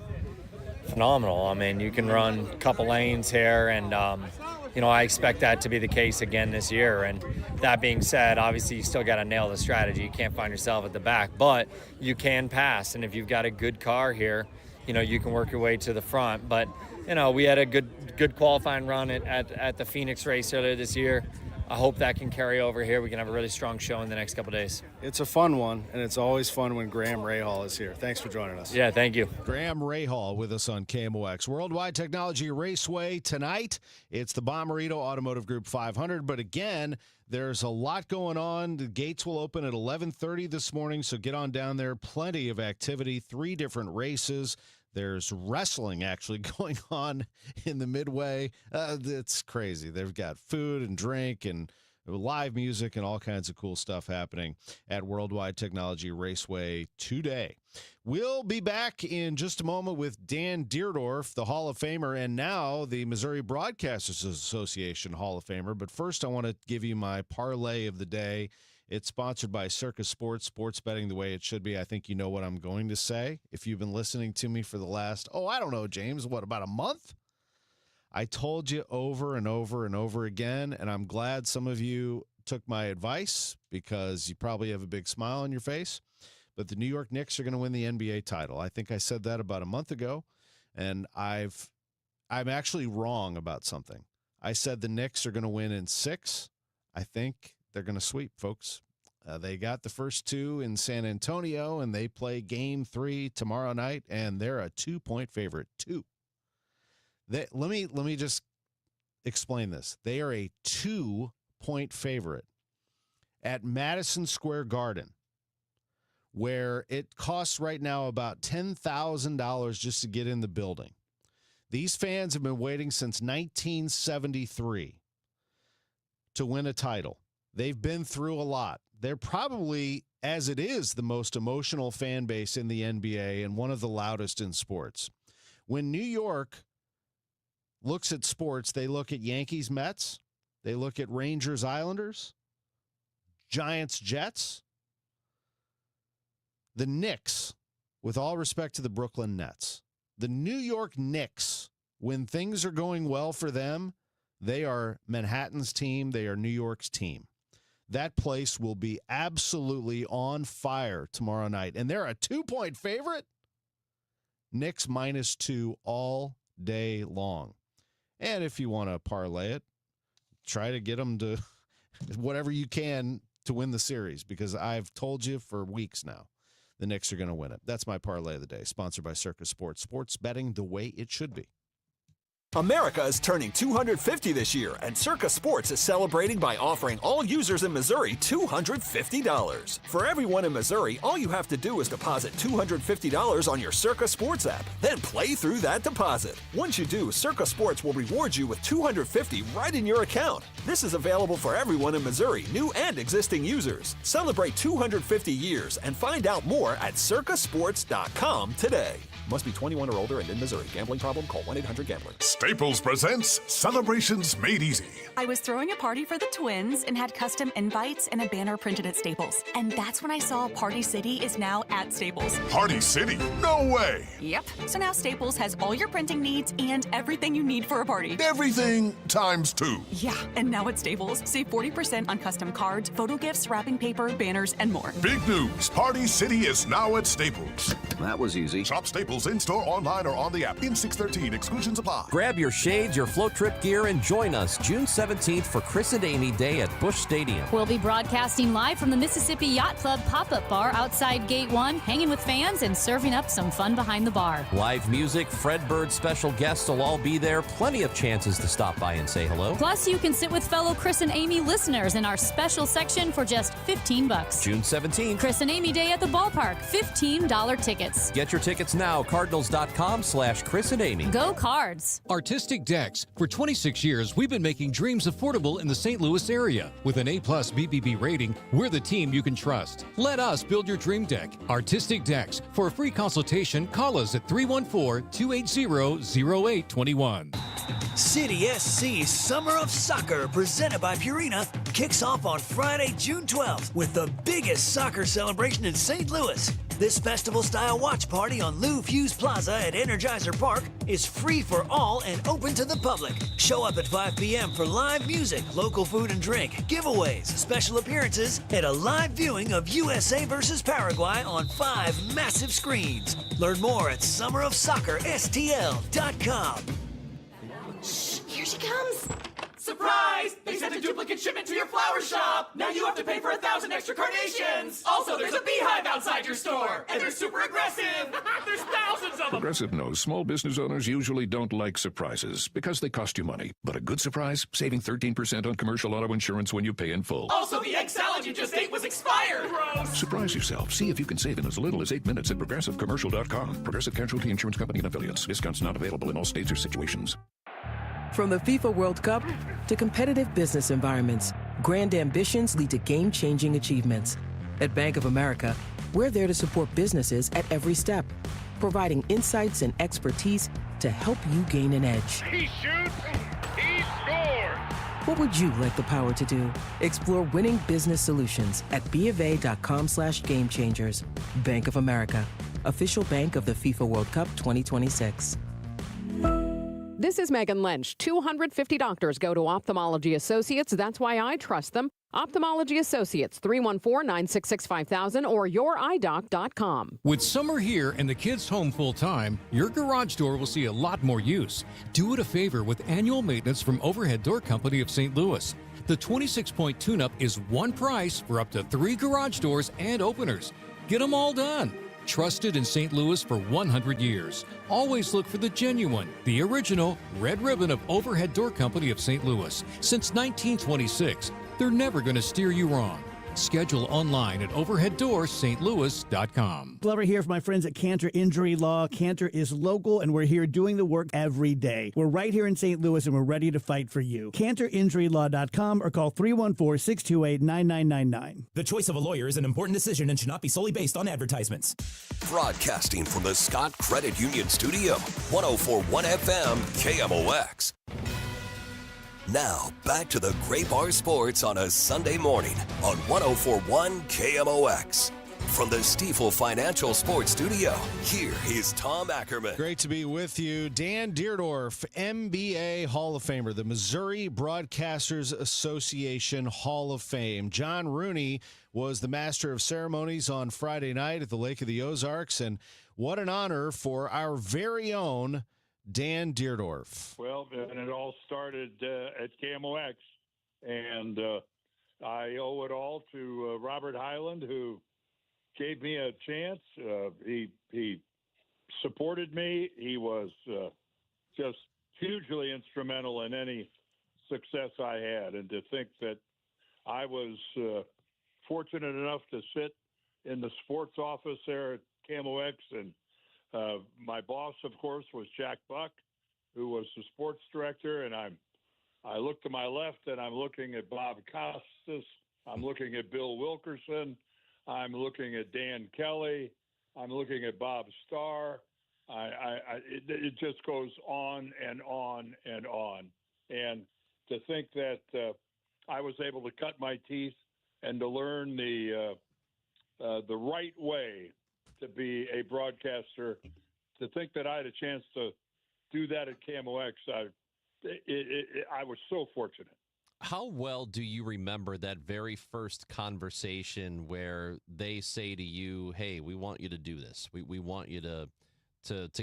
phenomenal. I mean, you can run a couple lanes here, and I expect that to be the case again this year. And that being said, obviously you still got to nail the strategy. You can't find yourself at the back, but you can pass. And if you've got a good car here, you can work your way to the front. But we had a good qualifying run at the Phoenix race earlier this year. I hope that can carry over here. We can have a really strong show in the next couple days. It's a fun one, and it's always fun when Graham Rahal is here. Thanks for joining us. Yeah, thank you. Graham Rahal with us on KMOX. Worldwide Technology Raceway tonight. It's the Bommarito Automotive Group 500, but again, there's a lot going on. The gates will open at 11:30 this morning, so get on down there. Plenty of activity, 3 different races. There's wrestling actually going on in the Midway. It's crazy. They've got food and drink and live music and all kinds of cool stuff happening at Worldwide Technology Raceway today. We'll be back in just a moment with Dan Dierdorf, the Hall of Famer, and now the Missouri Broadcasters Association Hall of Famer. But first, I want to give you my parlay of the day. It's sponsored by Circus Sports, sports betting the way it should be. I think you know what I'm going to say. If you've been listening to me for the last, I don't know, James, about a month? I told you over and over and over again, and I'm glad some of you took my advice because you probably have a big smile on your face. But the New York Knicks are going to win the NBA title. I think I said that about a month ago, and I'm actually wrong about something. I said the Knicks are going to win in 6. I think they're going to sweep, folks. They got the first 2 in San Antonio, and they play Game 3 tomorrow night, and they're a 2-point favorite. 2. Let me just explain this. They are a 2-point favorite at Madison Square Garden, where it costs right now about $10,000 just to get in the building. These fans have been waiting since 1973 to win a title. They've been through a lot. They're probably, as it is, the most emotional fan base in the NBA and one of the loudest in sports. When New York looks at sports, they look at Yankees, Mets, they look at Rangers, Islanders, Giants, Jets, the Knicks, with all respect to the Brooklyn Nets. The New York Knicks, when things are going well for them, they are Manhattan's team, they are New York's team. That place will be absolutely on fire tomorrow night. And they're a 2-point favorite. Knicks -2 all day long. And if you want to parlay it, try to get them to whatever you can to win the series, because I've told you for weeks now the Knicks are going to win it. That's my parlay of the day, sponsored by Circus Sports. Sports betting the way it should be. America is turning 250 this year, and Circus Sports is celebrating by offering all users in Missouri $250. For everyone in Missouri, all you have to do is deposit $250 on your Circus Sports app, then play through that deposit. Once you do, Circus Sports will reward you with $250 right in your account. This is available for everyone in Missouri, new and existing users. Celebrate 250 years and find out more at circusports.com today. Must be 21 or older and in Missouri. Gambling problem? Call 1-800-GAMBLER. Staples presents Celebrations Made Easy. I was throwing a party for the twins and had custom invites and a banner printed at Staples. And that's when I saw Party City is now at Staples. Party City? No way! Yep. So now Staples has all your printing needs and everything you need for a party. Everything times 2. Yeah, and now at Staples, save 40% on custom cards, photo gifts, wrapping paper, banners, and more. Big news! Party City is now at Staples. That was easy. Shop Staples in-store, online, or on the app. In 613, exclusions apply. Grab your shades, your float trip gear, and join us June 17th for Chris and Amy Day at Busch Stadium. We'll be broadcasting live from the Mississippi Yacht Club pop-up bar outside Gate 1, hanging with fans and serving up some fun behind the bar. Live music, Fred Bird special guests will all be there. Plenty of chances to stop by and say hello. Plus, you can sit with fellow Chris and Amy listeners in our special section for just $15. June 17th. Chris and Amy Day at the ballpark, $15 tickets. Get your tickets now, cardinals.com/Chris and Amy. Go Cards. Artistic Decks. For 26 years, we've been making dreams affordable in the St. Louis area. With an A+ BBB rating, we're the team you can trust. Let us build your dream deck. Artistic Decks. For a free consultation, call us at 314-280-0821. City SC's Summer of Soccer, presented by Purina, kicks off on Friday, June 12th with the biggest soccer celebration in St. Louis. This festival-style watch party on Lou Fuse Plaza at Energizer Park is free for all and open to the public. Show up at 5 p.m. for live music, local food and drink, giveaways, special appearances, and a live viewing of USA vs. Paraguay on 5 massive screens. Learn more at summerofsoccerstl.com. Shh, here she comes. Surprise! They sent a duplicate shipment to your flower shop! Now you have to pay for 1,000 extra carnations! Also, there's a beehive outside your store! And they're super aggressive! There's thousands of them! Progressive knows small business owners usually don't like surprises because they cost you money. But a good surprise? Saving 13% on commercial auto insurance when you pay in full. Also, the egg salad you just ate was expired! Gross! Surprise yourself. See if you can save in as little as 8 minutes at progressivecommercial.com. Progressive Casualty Insurance Company and affiliates. Discounts not available in all states or situations. From the FIFA World Cup to competitive business environments, grand ambitions lead to game-changing achievements. At Bank of America, we're there to support businesses at every step, providing insights and expertise to help you gain an edge. He shoots! He scores! What would you like the power to do? Explore winning business solutions at BofA.com/gamechangers. Bank of America, official bank of the FIFA World Cup 2026. This is Megan Lynch. 250 doctors go to Ophthalmology Associates. That's why I trust them. Ophthalmology Associates, 314-966-5000 or youridoc.com. With summer here and the kids home full-time, your garage door will see a lot more use. Do it a favor with annual maintenance from Overhead Door Company of St. Louis. The 26-point tune-up is one price for up to 3 garage doors and openers. Get them all done. Trusted in St. Louis for 100 years. Always look for the genuine, the original red ribbon of Overhead Door Company of St. Louis. Since 1926, they're never going to steer you wrong. Schedule online at overheaddoorsstlouis.com. Glover here for my friends at Cantor Injury Law. Cantor is local, and we're here doing the work every day. We're right here in St. Louis, and we're ready to fight for you. CantorInjuryLaw.com or call 314-628-9999. The choice of a lawyer is an important decision and should not be solely based on advertisements. Broadcasting from the Scott Credit Union Studio, 104.1 FM KMOX. Now, back to the Gray Bar Sports on a Sunday morning on 104.1 KMOX. From the Stifel Financial Sports Studio, here is Tom Ackerman. Great to be with you. Dan Dierdorf, MBA Hall of Famer, the Missouri Broadcasters Association Hall of Fame. John Rooney was the master of ceremonies on Friday night at the Lake of the Ozarks, and what an honor for our very own Dan Dierdorf. Well, and it all started at KMOX, and I owe it all to Robert Hyland, who gave me a chance. He supported me. He was just hugely instrumental in any success I had, and to think that I was fortunate enough to sit in the sports office there at KMOX, and my boss, of course, was Jack Buck, who was the sports director, and I look to my left, and I'm looking at Bob Costas. I'm looking at Bill Wilkerson. I'm looking at Dan Kelly. I'm looking at Bob Starr. It just goes on and on and on. And to think that I was able to cut my teeth and to learn the right way to be a broadcaster, to think that I had a chance to do that at KMOX, I was so fortunate. How well do you remember that very first conversation where they say to you, hey, we want you to do this. We want you to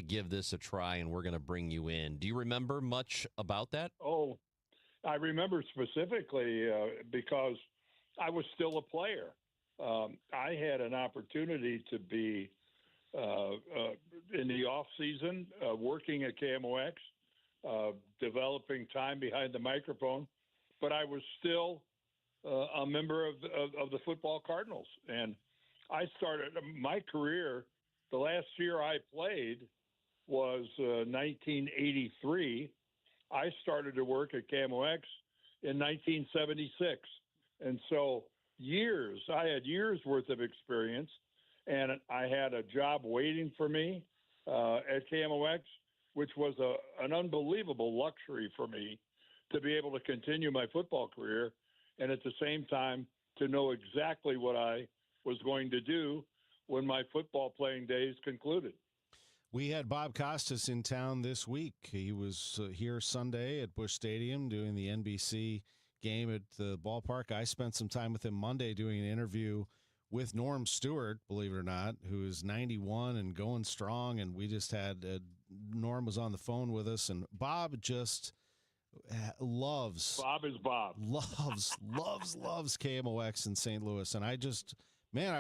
give this a try, and we're going to bring you in. Do you remember much about that? Oh, I remember specifically because I was still a player. I had an opportunity to be in the off season working at KMOX, developing time behind the microphone, but I was still a member of the football Cardinals. And I started my career, the last year I played was 1983. I started to work at KMOX in 1976. And so I had years worth of experience, and I had a job waiting for me at KMOX, which was an unbelievable luxury for me to be able to continue my football career and at the same time to know exactly what I was going to do when my football playing days concluded. We had Bob Costas in town this week. He was here Sunday at Busch Stadium doing the NBC game at the ballpark. I spent some time with him Monday doing an interview with Norm Stewart, believe it or not, who is 91 and going strong. And we just had Norm was on the phone with us, and Bob just loves Bob is Bob. Loves KMOX in St. Louis. And I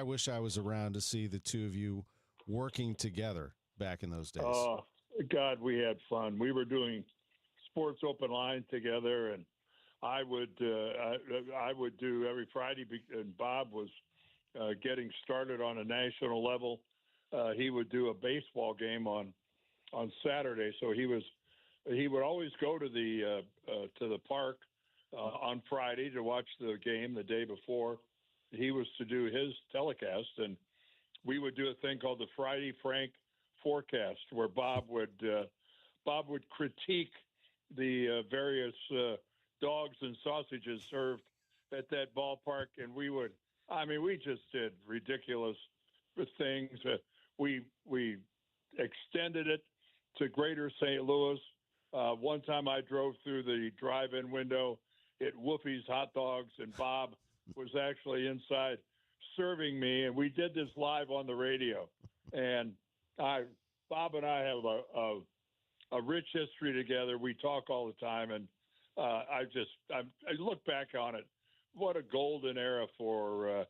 wish I was around to see the two of you working together back in those days. Oh, God, we had fun. We were doing Sports Open Line together, and I would do every Friday, and Bob was getting started on a national level. He would do a baseball game on Saturday, so he would always go to the park on Friday to watch the game the day before. He was to do his telecast, and we would do a thing called the Friday Frank Forecast, where Bob would critique the various dogs and sausages served at that ballpark, and we just did ridiculous things. We extended it to Greater St. Louis. One time I drove through the drive-in window at Whoopi's Hot Dogs, and Bob was actually inside serving me, and we did this live on the radio. And Bob and I have a rich history together. We talk all the time, and I look back on it. What a golden era for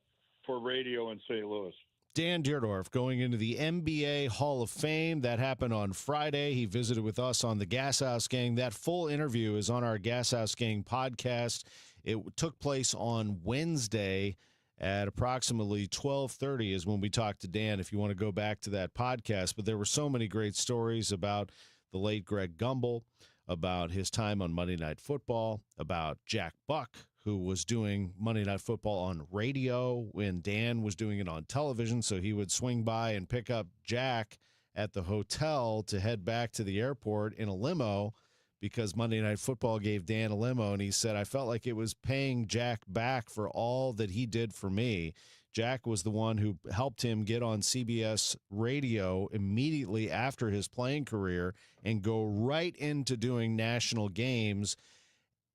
radio in St. Louis. Dan Dierdorf going into the NBA Hall of Fame. That happened on Friday. He visited with us on the Gas House Gang. That full interview is on our Gas House Gang podcast. It took place on Wednesday at approximately 12:30 is when we talked to Dan, if you want to go back to that podcast. But there were so many great stories about the late Greg Gumbel, about his time on Monday Night Football, about Jack Buck, who was doing Monday Night Football on radio when Dan was doing it on television. So he would swing by and pick up Jack at the hotel to head back to the airport in a limo, because Monday Night Football gave Dan a limo. And he said, I felt like it was paying Jack back for all that he did for me. Jack was the one who helped him get on CBS radio immediately after his playing career and go right into doing national games.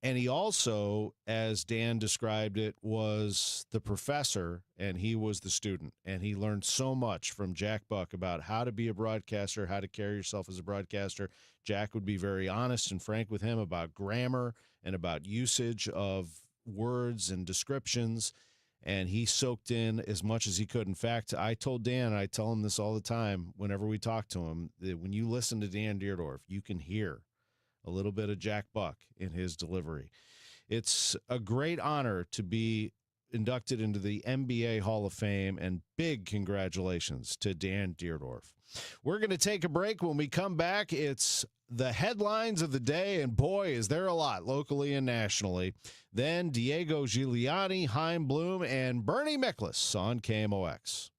And he also, as Dan described it, was the professor and he was the student. And he learned so much from Jack Buck about how to be a broadcaster, how to carry yourself as a broadcaster. Jack would be very honest and frank with him about grammar and about usage of words and descriptions. And he soaked in as much as he could. In fact, I told Dan, and I tell him this all the time whenever we talk to him, that when you listen to Dan Dierdorf, you can hear a little bit of Jack Buck in his delivery. It's a great honor to be inducted into the NBA Hall of Fame, and big congratulations to Dan Dierdorf. We're going to take a break. When we come back, it's the headlines of the day, and boy, is there a lot locally and nationally. Then Diego Gigliani, Chaim Bloom, and Bernie Miklas on KMOX.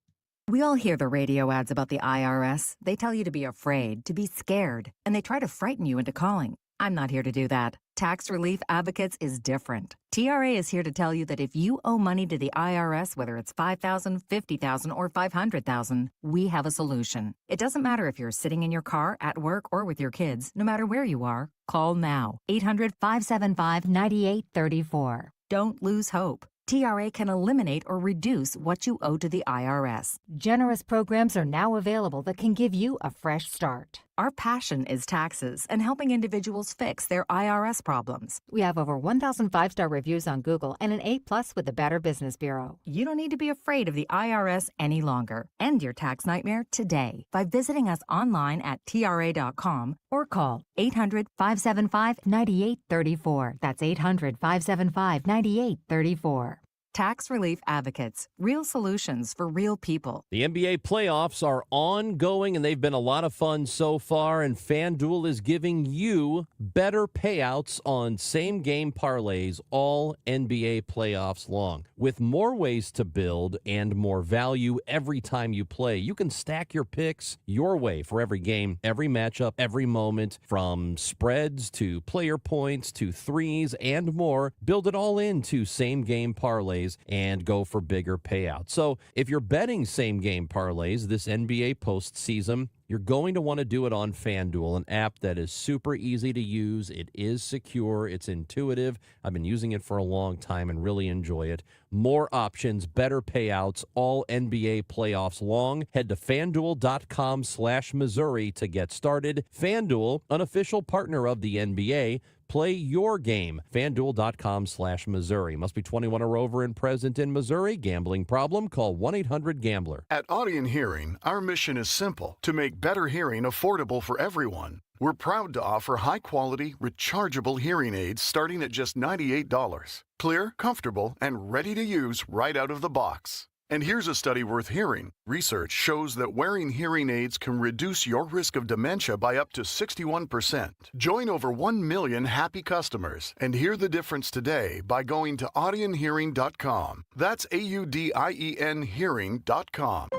We all hear the radio ads about the IRS. They tell you to be afraid, to be scared, and they try to frighten you into calling. I'm not here to do that. Tax Relief Advocates is different. TRA is here to tell you that if you owe money to the IRS, whether it's $5,000, $50,000, or $500,000, we have a solution. It doesn't matter if you're sitting in your car, at work, or with your kids. No matter where you are, call now. 800-575-9834. Don't lose hope. TRA can eliminate or reduce what you owe to the IRS. Generous programs are now available that can give you a fresh start. Our passion is taxes and helping individuals fix their IRS problems. We have over 1,000 5-star reviews on Google and an A+ with the Better Business Bureau. You don't need to be afraid of the IRS any longer. End your tax nightmare today by visiting us online at TRA.com or call 800-575-9834. That's 800-575-9834. Tax Relief Advocates. Real solutions for real people. The NBA playoffs are ongoing, and they've been a lot of fun so far, and FanDuel is giving you better payouts on same-game parlays all NBA playoffs long. With more ways to build and more value every time you play, you can stack your picks your way for every game, every matchup, every moment, from spreads to player points to threes and more. Build it all into same-game parlays and go for bigger payouts. So if you're betting same-game parlays this NBA postseason, you're going to want to do it on FanDuel, an app that is super easy to use. It is secure. It's intuitive. I've been using it for a long time and really enjoy it. more options, better payouts, all NBA playoffs long. Head to FanDuel.com/Missouri to get started. FanDuel, an official partner of the NBA. Play your game. FanDuel.com/Missouri. Must be 21 or over and present in Missouri. Gambling problem? Call 1-800-GAMBLER. At Audion Hearing, our mission is simple: to make better hearing affordable for everyone. We're proud to offer high-quality, rechargeable hearing aids starting at just $98. Clear, comfortable, and ready to use right out of the box. And here's a study worth hearing. Research shows that wearing hearing aids can reduce your risk of dementia by up to 61%. Join over 1 million happy customers and hear the difference today by going to audionhearing.com. That's AUDIEN hearing.com.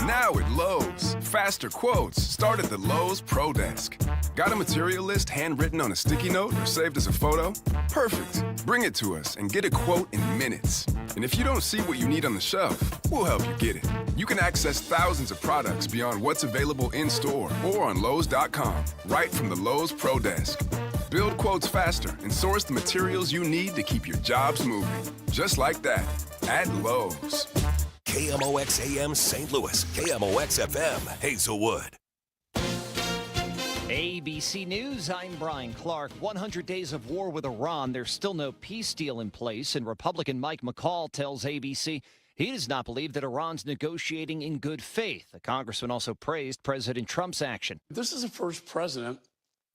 Now at Lowe's, faster quotes start at the Lowe's Pro Desk. Got a material list handwritten on a sticky note or saved as a photo? Perfect. Bring it to us and get a quote in minutes. And if you don't see what you need on the shelf, we'll help you get it. You can access thousands of products beyond what's available in-store or on Lowe's.com, right from the Lowe's Pro Desk. Build quotes faster and source the materials you need to keep your jobs moving. Just like that, at Lowe's. KMOX AM St. Louis, KMOX FM Hazelwood. ABC News, I'm Brian Clark. 100 days of war with Iran. There's still no peace deal in place, and Republican Mike McCall tells ABC he does not believe that Iran's negotiating in good faith. The congressman also praised President Trump's action. This is the first president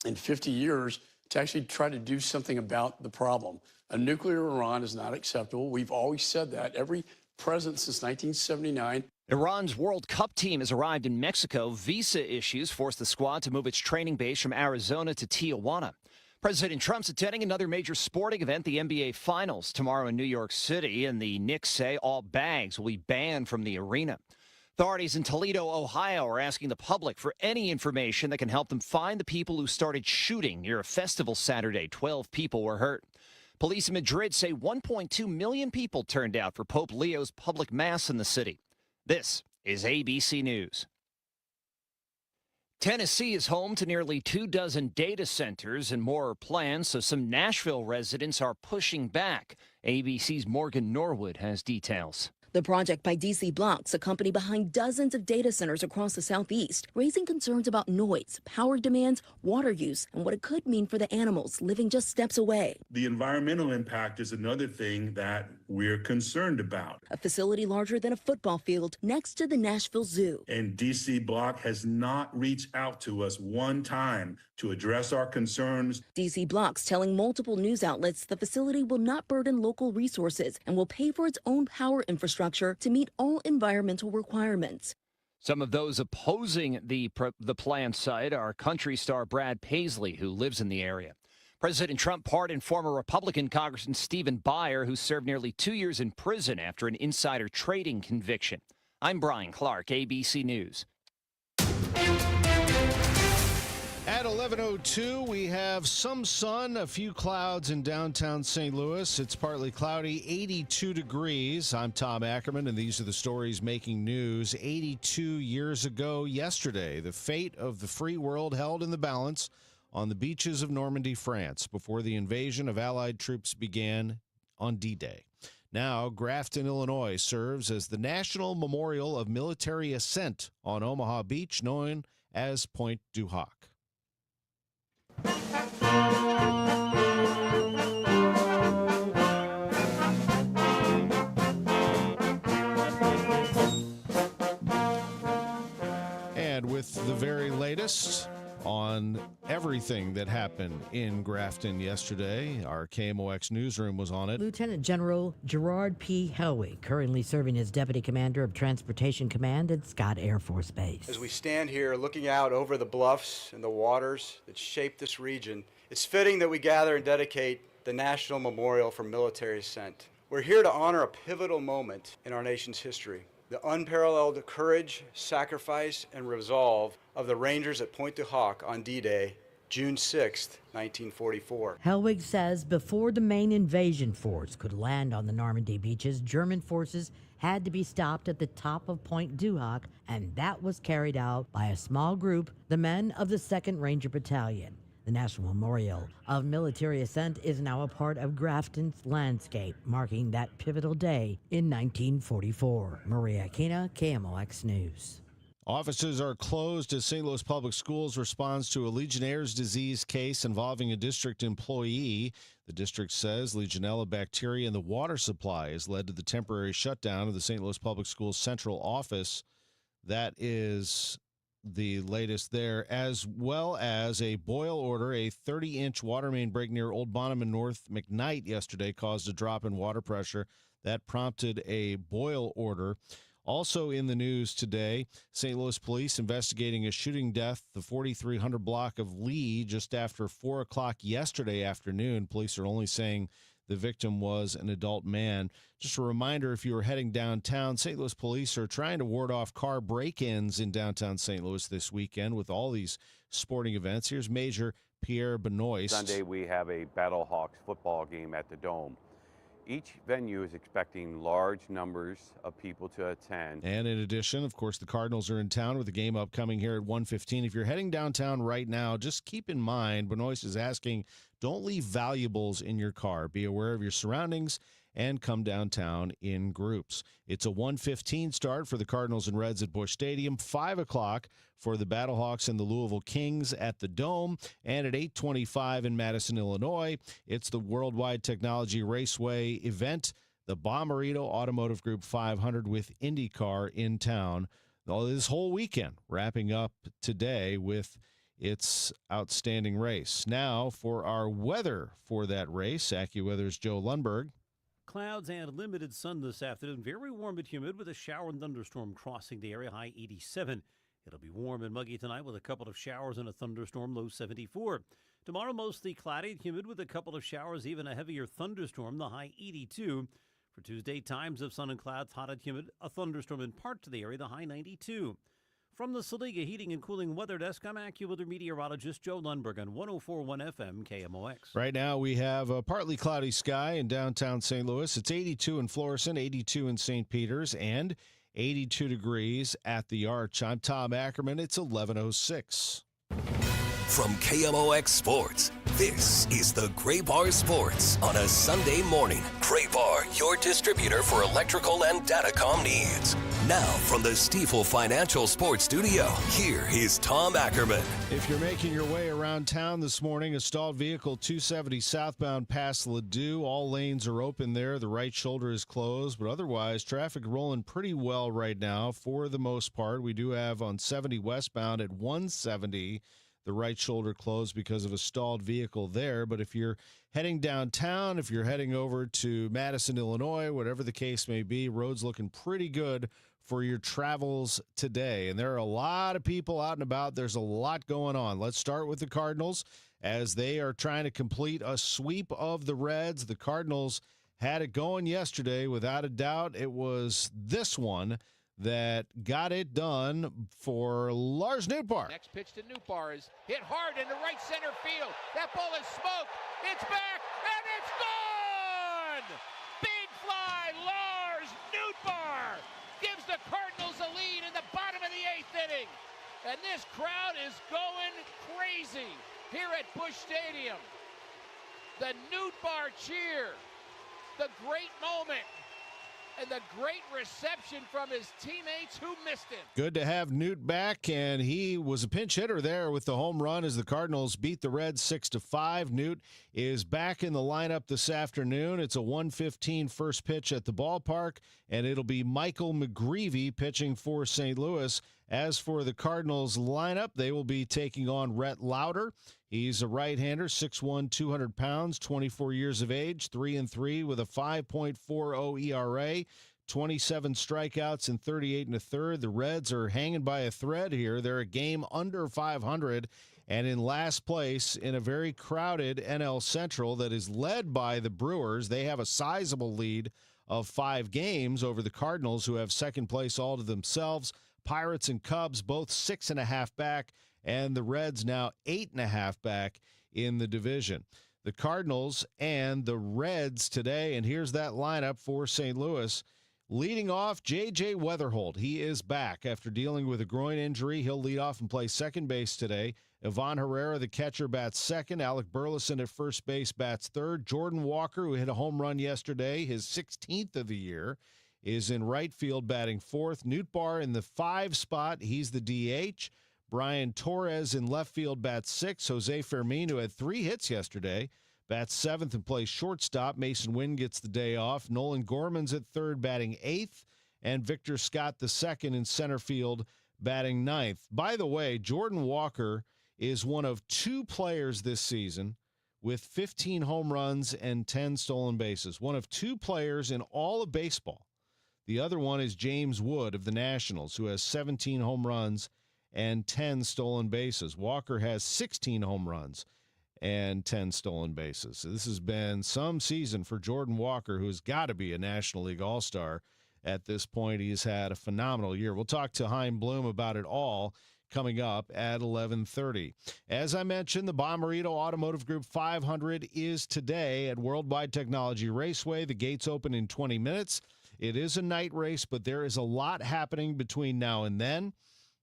in 50 years to actually try to do something about the problem. A nuclear Iran is not acceptable. We've always said that. Every president since 1979. Iran's World Cup team has arrived in Mexico. Visa issues forced the squad to move its training base from Arizona to Tijuana. President Trump's attending another major sporting event, the NBA Finals, tomorrow in New York City, and the Knicks say all bags will be banned from the arena. Authorities in Toledo, Ohio, are asking the public for any information that can help them find the people who started shooting near a festival Saturday. 12 people were hurt. Police in Madrid say 1.2 million people turned out for Pope Leo's public mass in the city. This is ABC News. Tennessee is home to nearly 24 data centers, and more are planned, so some Nashville residents are pushing back. ABC's Morgan Norwood has details. The project by DC Blocks, a company behind dozens of data centers across the Southeast, raising concerns about noise, power demands, water use, and what it could mean for the animals living just steps away. The environmental impact is another thing that we're concerned about. A facility larger than a football field next to the Nashville Zoo. And DC Block has not reached out to us one time to address our concerns. DC Blocks telling multiple news outlets the facility will not burden local resources and will pay for its own power infrastructure to meet all environmental requirements. Some of those opposing the planned site are country star Brad Paisley, who lives in the area. President Trump pardoned former Republican Congressman Stephen Buyer, who served nearly 2 years in prison after an insider trading conviction. I'm Brian Clark, ABC News. At 11:02, we have some sun, a few clouds in downtown St. Louis. It's partly cloudy, 82 degrees. I'm Tom Ackerman, and these are the stories making news. 82 years ago yesterday, the fate of the free world held in the balance on the beaches of Normandy, France, before the invasion of Allied troops began on D-Day. Now, Grafton, Illinois, serves as the National Memorial of Military Ascent on Omaha Beach, known as Pointe du Hoc. And with the very latest on everything that happened in Grafton yesterday, our KMOX newsroom was on it. Lieutenant General Gerard P. Helwig, currently serving as Deputy Commander of Transportation Command at Scott Air Force Base. As we stand here looking out over the bluffs and the waters that shape this region, it's fitting that we gather and dedicate the National Memorial for Military Ascent. We're here to honor a pivotal moment in our nation's history. The unparalleled courage, sacrifice, and resolve of the Rangers at Pointe du Hoc on D-Day, June 6, 1944. Helwig says before the main invasion force could land on the Normandy beaches, German forces had to be stopped at the top of Pointe du Hoc, and that was carried out by a small group, the men of the 2nd Ranger Battalion. The National Memorial of Military Ascent is now a part of Grafton's landscape, marking that pivotal day in 1944. Maria Aquina, KMOX News. Offices are closed as St. Louis Public Schools responds to a Legionnaire's disease case involving a district employee. The district says Legionella bacteria in the water supply has led to the temporary shutdown of the St. Louis Public Schools central office. That is the latest there, as well as a boil order. A 30-inch water main break near Old Bonham and North McKnight yesterday caused a drop in water pressure. That prompted a boil order. Also in the news today, St. Louis police investigating a shooting death, the 4300 block of Lee, just after 4 o'clock yesterday afternoon. Police are only saying the victim was an adult man. Just a reminder, if you were heading downtown, St. Louis police are trying to ward off car break-ins in downtown St. Louis this weekend with all these sporting events. Here's Major Pierre Benoist. Sunday, we have a Battlehawks football game at the Dome. Each venue is expecting large numbers of people to attend. And in addition, of course, the Cardinals are in town with a game upcoming here at 1:15. If you're heading downtown right now, just keep in mind, Benoist is asking, don't leave valuables in your car. Be aware of your surroundings and come downtown in groups. It's a 1:15 start for the Cardinals and Reds at Busch Stadium, 5 o'clock for the Battlehawks and the Louisville Kings at the Dome, and at 8:25 in Madison, Illinois, it's the Worldwide Technology Raceway event, the Bommarito Automotive Group 500 with IndyCar in town. This whole weekend, wrapping up today with its outstanding race. Now for our weather for that race, AccuWeather's Joe Lundberg. Clouds and limited sun this afternoon. Very warm and humid with a shower and thunderstorm crossing the area, high 87. It'll be warm and muggy tonight with a couple of showers and a thunderstorm, low 74. Tomorrow, mostly cloudy and humid with a couple of showers, even a heavier thunderstorm, the high 82. For Tuesday, times of sun and clouds, hot and humid, a thunderstorm in parts of the area, the high 92. From the Saliga Heating and Cooling Weather Desk, I'm AccuWeather meteorologist Joe Lundberg on 104.1 FM KMOX. Right now we have a partly cloudy sky in downtown St. Louis. It's 82 in Florissant, 82 in St. Peters, and 82 degrees at the Arch. I'm Tom Ackerman. It's 11:06. From KMOX Sports, this is the Gray Bar Sports on a Sunday morning. Gray Bar, your distributor for electrical and datacom needs. Now from the Stifel Financial Sports Studio, here is Tom Ackerman. If you're making your way around town this morning, a stalled vehicle 270 southbound past Ladue. All lanes are open there. The right shoulder is closed, but otherwise traffic rolling pretty well right now for the most part. We do have on 70 westbound at 170 the right shoulder closed because of a stalled vehicle there. But if you're heading downtown, if you're heading over to Madison, Illinois, whatever the case may be, roads looking pretty good for your travels today. And there are a lot of people out and about. There's a lot going on. Let's start with the Cardinals as they are trying to complete a sweep of the Reds. The Cardinals had it going yesterday. Without a doubt, it was this one that got it done for Lars Nootbaar. Next pitch to Nootbaar is hit hard into right center field. That ball is smoked. It's back, and it's gone! Big fly, Lars Nootbaar gives the Cardinals a lead in the bottom of the 8th inning. And this crowd is going crazy here at Busch Stadium. The Nootbaar cheer, the great moment, and the great reception from his teammates who missed him. Good to have Newt back, and he was a pinch hitter there with the home run as the Cardinals beat the Reds 6-5. Newt is back in the lineup this afternoon. It's a 1:15 first pitch at the ballpark, and it'll be Michael McGreevy pitching for St. Louis. As for the Cardinals lineup, they will be taking on Rhett Lauder. He's a right-hander, 6'1", 200 pounds, 24 years of age, 3-3 with a 5.40 ERA, 27 strikeouts and 38 1/3. The Reds are hanging by a thread here. They're a game under 500 and in last place in a very crowded NL Central that is led by the Brewers. They have a sizable lead of 5 games over the Cardinals, who have second place all to themselves. Pirates and Cubs both 6.5 back, and the Reds now 8.5 back in the division. The Cardinals and the Reds today, and here's that lineup for St. Louis. Leading off, J.J. Weatherholt. He is back after dealing with a groin injury. He'll lead off and play second base today. Ivan Herrera, the catcher, bats second. Alec Burleson at first base bats third. Jordan Walker, who hit a home run yesterday, his 16th of the year, is in right field batting fourth. Nootbaar in the 5 spot. He's the DH. Brian Torres in left field bats sixth. Jose Fermin, who had 3 hits yesterday, bats seventh and plays shortstop. Mason Wynn gets the day off. Nolan Gorman's at third batting eighth. And Victor Scott the second in center field batting ninth. By the way, Jordan Walker is one of 2 players this season with 15 home runs and 10 stolen bases. One of 2 players in all of baseball. The other one is James Wood of the Nationals, who has 17 home runs and 10 stolen bases. Walker has 16 home runs and 10 stolen bases. So this has been some season for Jordan Walker, who's got to be a National League All-Star at this point. He's had a phenomenal year. We'll talk to Chaim Bloom about it all coming up at 11:30. As I mentioned, the Bommarito Automotive Group 500 is today at Worldwide Technology Raceway. The gates open in 20 minutes. It is a night race, but there is a lot happening between now and then.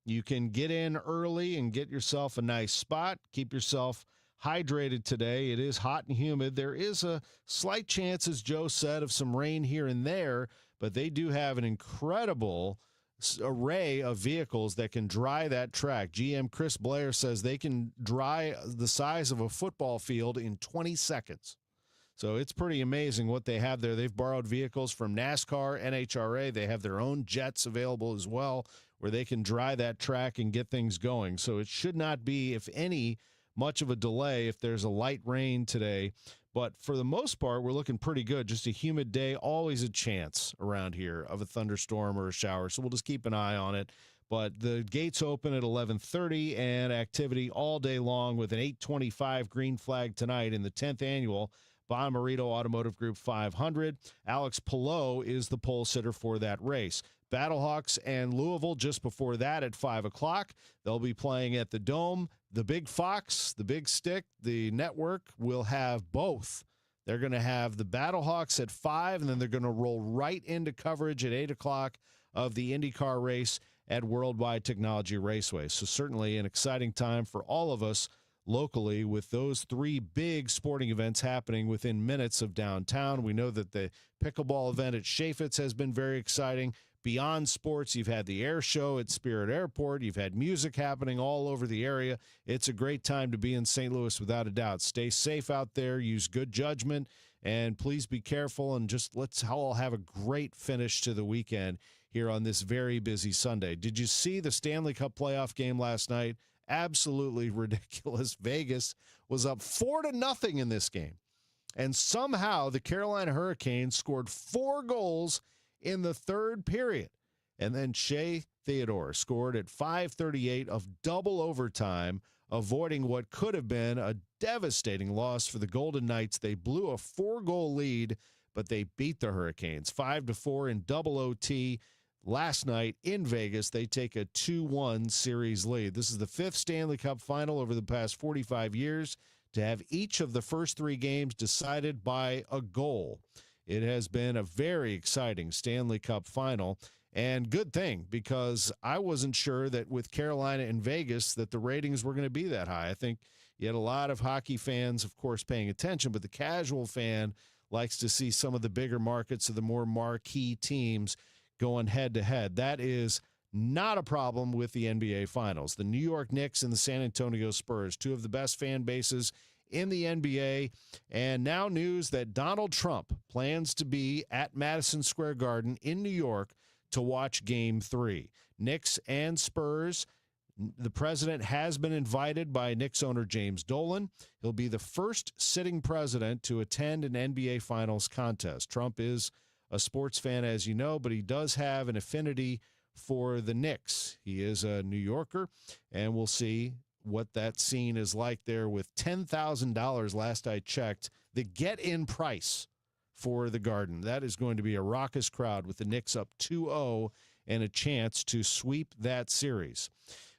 You can get in early and get yourself a nice spot. Keep yourself hydrated today. It is hot and humid. There is a slight chance, as Joe said, of some rain here and there, but they do have an incredible array of vehicles that can dry that track. GM Chris Blair says they can dry the size of a football field in 20 seconds. So it's pretty amazing what they have there. They've borrowed vehicles from NASCAR, NHRA. They have their own jets available as well, where they can dry that track and get things going. So it should not be, if any, much of a delay if there's a light rain today. But for the most part, we're looking pretty good. Just a humid day, always a chance around here of a thunderstorm or a shower. So we'll just keep an eye on it. But the gates open at 11:30 and activity all day long with an 8:25 green flag tonight in the 10th annual Bommarito Automotive Group 500. Alex Pillow is the pole sitter for that race. Battlehawks and Louisville just before that at 5 o'clock. They'll be playing at the Dome. The Big Fox, the Big Stick, the network will have both. They're going to have the Battlehawks at 5, and then they're going to roll right into coverage at 8 o'clock of the IndyCar race at Worldwide Technology Raceway. So certainly an exciting time for all of us locally with those 3 big sporting events happening within minutes of downtown. We know that the pickleball event at Chaffetz has been very exciting. Beyond sports, you've had the air show at Spirit Airport. You've had music happening all over the area. It's a great time to be in St. Louis without a doubt. Stay safe out there. Use good judgment. And please be careful. And just let's all have a great finish to the weekend here on this very busy Sunday. Did you see the Stanley Cup playoff game last night? Absolutely ridiculous. Vegas was up 4-0 in this game. And somehow the Carolina Hurricanes scored 4 goals in the third period. And then Shea Theodore scored at 5:38 of double overtime, avoiding what could have been a devastating loss for the Golden Knights. They blew a 4-goal lead, but they beat the Hurricanes 5-4 in double OT. Last night in Vegas, they take a 2-1 series lead. This is the 5th Stanley Cup final over the past 45 years to have each of the first 3 games decided by a goal. It has been a very exciting Stanley Cup final, and good thing, because I wasn't sure that with Carolina and Vegas that the ratings were going to be that high. I think you had a lot of hockey fans, of course, paying attention, but the casual fan likes to see some of the bigger markets of the more marquee teams going head-to-head. That is not a problem with the NBA Finals. The New York Knicks and the San Antonio Spurs, 2 of the best fan bases in the NBA. And now news that Donald Trump plans to be at Madison Square Garden in New York to watch Game 3. Knicks and Spurs. The president has been invited by Knicks owner James Dolan. He'll be the first sitting president to attend an NBA Finals contest. Trump is a sports fan, as you know, but he does have an affinity for the Knicks. He is a New Yorker, and we'll see what that scene is like there with $10,000 last I checked, the get-in price for the Garden. That is going to be a raucous crowd with the Knicks up 2-0 and a chance to sweep that series.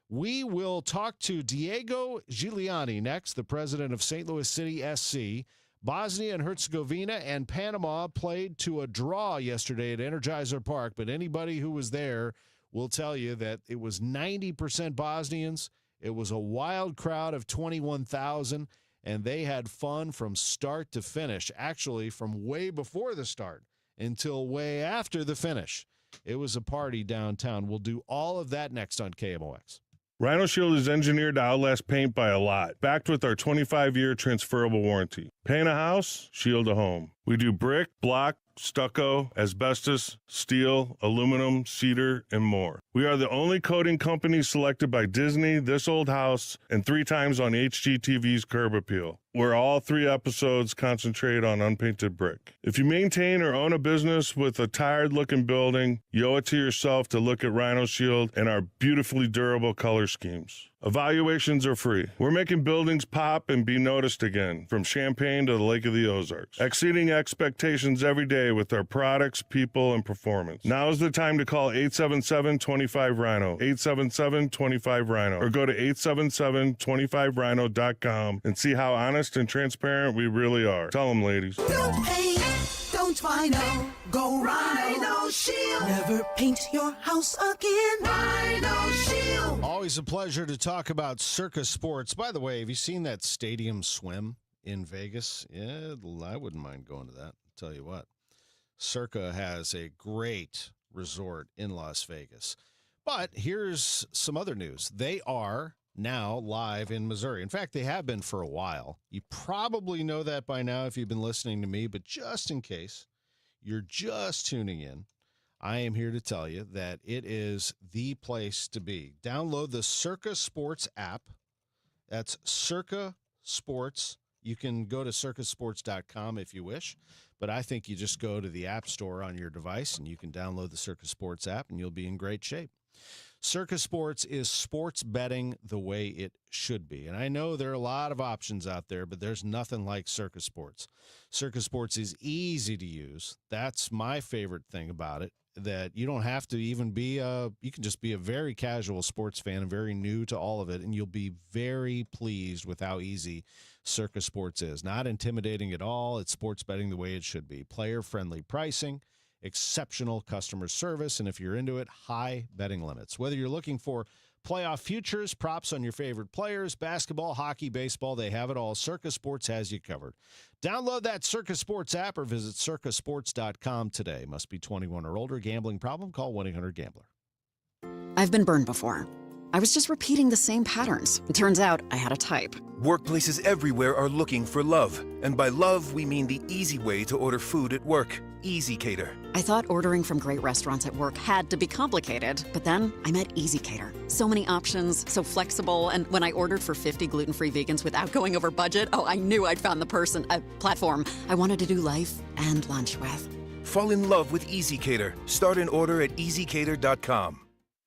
We will talk to Diego Gigliani next, the president of St. Louis City SC. Bosnia and Herzegovina and Panama played to a draw yesterday at Energizer Park, but anybody who was there will tell you that it was 90% Bosnians, It was a wild crowd of 21,000, and they had fun from start to finish, actually from way before the start until way after the finish. It was a party downtown. We'll do all of that next on KMOX. Rhino Shield is engineered to outlast paint by a lot, backed with our 25-year transferable warranty. Paint a house, shield a home. We do brick, block, stucco, asbestos, steel, aluminum, cedar, and more. We are the only coating company selected by Disney, This Old House, and 3 times on HGTV's Curb Appeal, where all 3 episodes concentrate on unpainted brick. If you maintain or own a business with a tired-looking building, you owe it to yourself to look at Rhino Shield and our beautifully durable color schemes. Evaluations are free. We're making buildings pop and be noticed again, from Champaign to the Lake of the Ozarks, exceeding expectations every day with our products, people, and performance. Now is the time to call 877-25-RHINO, 877-25-RHINO, or go to 877-25rhino.com and see how honest and transparent we really are. Tell them, ladies. Don't paint, don't Rhino, go Rhino Shield. Never paint your house again. Rhino Shield. Always a pleasure to talk about Circa Sports. By the way, have you seen that stadium swim in Vegas? Yeah, I wouldn't mind going to that. I'll tell you what. Circa has a great resort in Las Vegas. But here's some other news. They are now live in Missouri. In fact, they have been for a while. You probably know that by now if you've been listening to me, but just in case you're just tuning in, I am here to tell you that it is the place to be. Download the Circa Sports app. That's Circa Sports. You can go to circasports.com if you wish, but I think you just go to the App Store on your device and you can download the Circa Sports app and you'll be in great shape. Circa Sports is sports betting the way it should be. And I know there are a lot of options out there, but there's nothing like Circa Sports. Circa Sports is easy to use. That's my favorite thing about it, that you don't have to even be you can just be a very casual sports fan and very new to all of it, and you'll be very pleased with how easy Circa Sports is. Not intimidating at all. It's sports betting the way it should be. Player-friendly pricing, exceptional customer service, and if you're into it, high betting limits. Whether you're looking for playoff futures, props on your favorite players, basketball, hockey, baseball, they have it all. Circa Sports has you covered. Download that Circa Sports app or visit circasports.com today. Must be 21 or older. Gambling problem? Call 1-800-GAMBLER. I've been burned before. I was just repeating the same patterns. It turns out I had a type. Workplaces everywhere are looking for love. And by love, we mean the easy way to order food at work. Easy Cater. I thought ordering from great restaurants at work had to be complicated, but then I met Easy Cater. So many options, so flexible, and when I ordered for 50 gluten-free vegans without going over budget, I knew I'd found the platform I wanted to do life and lunch with. Fall in love with Easy Cater. Start an order at easycater.com.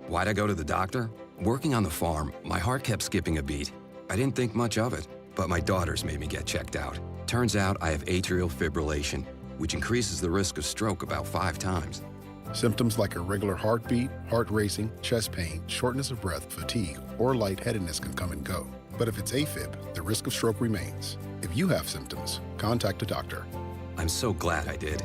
Why'd I go to the doctor? Working on the farm, my heart kept skipping a beat. I didn't think much of it, but my daughters made me get checked out. Turns out I have atrial fibrillation, which increases the risk of stroke about 5 times. Symptoms like irregular heartbeat, heart racing, chest pain, shortness of breath, fatigue, or lightheadedness can come and go. But if it's AFib, the risk of stroke remains. If you have symptoms, contact a doctor. I'm so glad I did.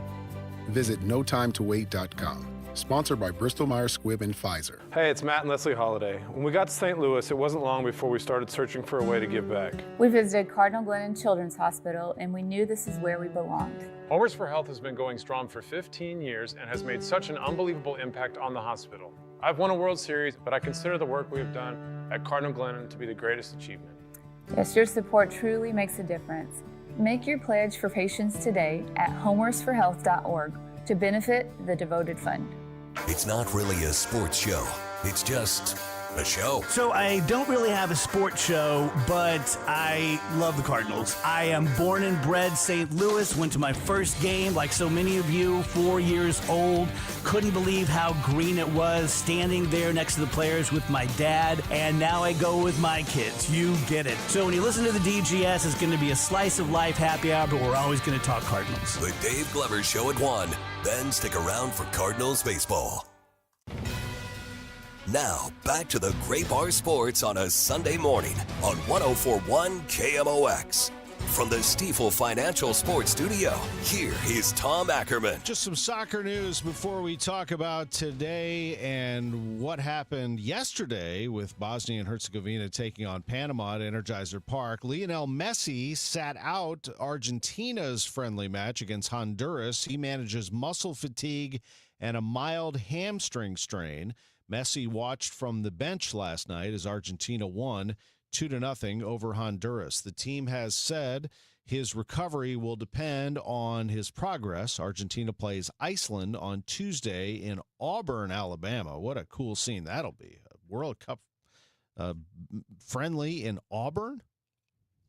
Visit notimetowait.com. Sponsored by Bristol-Myers Squibb and Pfizer. Hey, it's Matt and Leslie Holiday. When we got to St. Louis, it wasn't long before we started searching for a way to give back. We visited Cardinal Glennon Children's Hospital, and we knew this is where we belonged. Homers for Health has been going strong for 15 years and has made such an unbelievable impact on the hospital. I've won a World Series, but I consider the work we have done at Cardinal Glennon to be the greatest achievement. Yes, your support truly makes a difference. Make your pledge for patients today at homersforhealth.org to benefit the devoted fund. It's not really a sports show. It's just a show. So I don't really have a sports show, but I love the Cardinals. I am born and bred St. Louis, went to my first game like so many of you, 4 years old. Couldn't believe how green it was, standing there next to the players with my dad, and now I go with my kids. You get it. So when you listen to the DGS, it's going to be a slice of life happy hour, but we're always going to talk Cardinals. The Dave Glover Show at 1. Then stick around for Cardinals baseball. Now, back to the Gray Bar Sports on a Sunday morning on 104.1 KMOX. From the Stifel Financial Sports Studio, here is Tom Ackerman. Just some soccer news before we talk about today and what happened yesterday with Bosnia and Herzegovina taking on Panama at Energizer Park. Lionel Messi sat out Argentina's friendly match against Honduras. He manages muscle fatigue and a mild hamstring strain. Messi watched from the bench last night as Argentina won 2-0 over Honduras. The team has said his recovery will depend on his progress. Argentina plays Iceland on Tuesday in Auburn, Alabama. What a cool scene that'll be. A World Cup friendly in Auburn?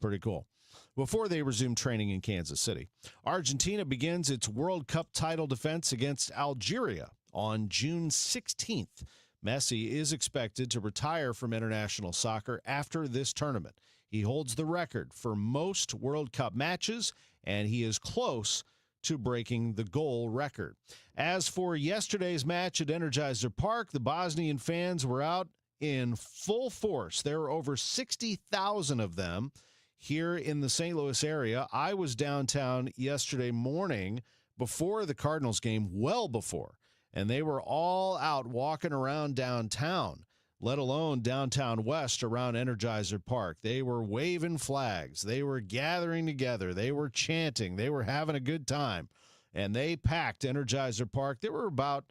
Pretty cool. Before they resume training in Kansas City, Argentina begins its World Cup title defense against Algeria on June 16th. Messi is expected to retire from international soccer after this tournament. He holds the record for most World Cup matches, and he is close to breaking the goal record. As for yesterday's match at Energizer Park, the Bosnian fans were out in full force. There were over 60,000 of them here in the St. Louis area. I was downtown yesterday morning before the Cardinals game, well before. And they were all out walking around downtown, let alone downtown west around Energizer Park. They were waving flags. They were gathering together. They were chanting. They were having a good time. And they packed Energizer Park. There were about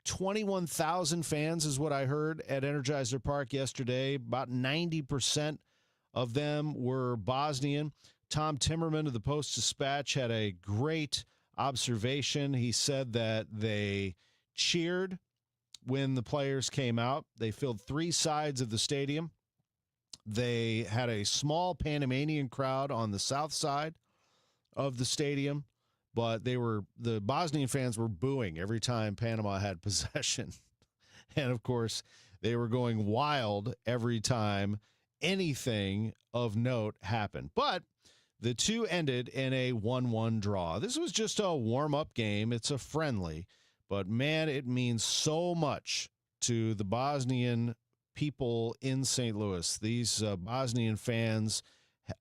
21,000 fans is what I heard at Energizer Park yesterday. About 90% of them were Bosnian. Tom Timmerman of the Post-Dispatch had a great observation. He said that they cheered when the players came out. They filled 3 sides of the stadium. They had a small Panamanian crowd on the south side of the stadium, but the Bosnian fans were booing every time Panama had possession. And of course, they were going wild every time anything of note happened. But the two ended in a 1-1 draw. This was just a warm-up game. It's a friendly, but man, it means so much to the Bosnian people in St. Louis. These Bosnian fans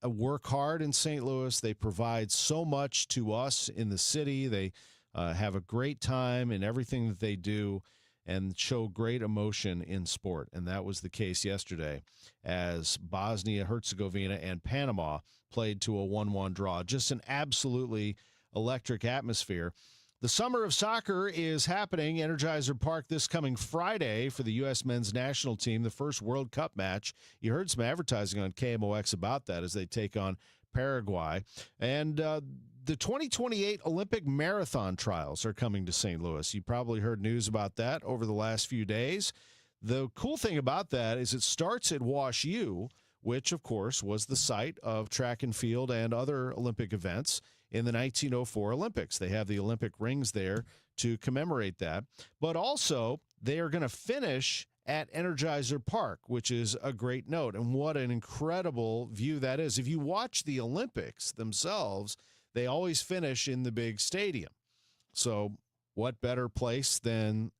work hard in St. Louis. They provide so much to us in the city. They have a great time in everything that they do and show great emotion in sport. And that was the case yesterday as Bosnia-Herzegovina and Panama played to a 1-1 draw. Just an absolutely electric atmosphere. The summer of soccer is happening. Energizer Park this coming Friday for the U.S. men's national team, the first World Cup match. You heard some advertising on KMOX about that as they take on Paraguay. And the 2028 Olympic marathon trials are coming to St. Louis. You probably heard news about that over the last few days. The cool thing about that is it starts at Wash U, which, of course, was the site of track and field and other Olympic events in the 1904 Olympics. They have the Olympic rings there to commemorate that. But also, they are going to finish at Energizer Park, which is a great note. And what an incredible view that is. If you watch the Olympics themselves, they always finish in the big stadium. So what better place than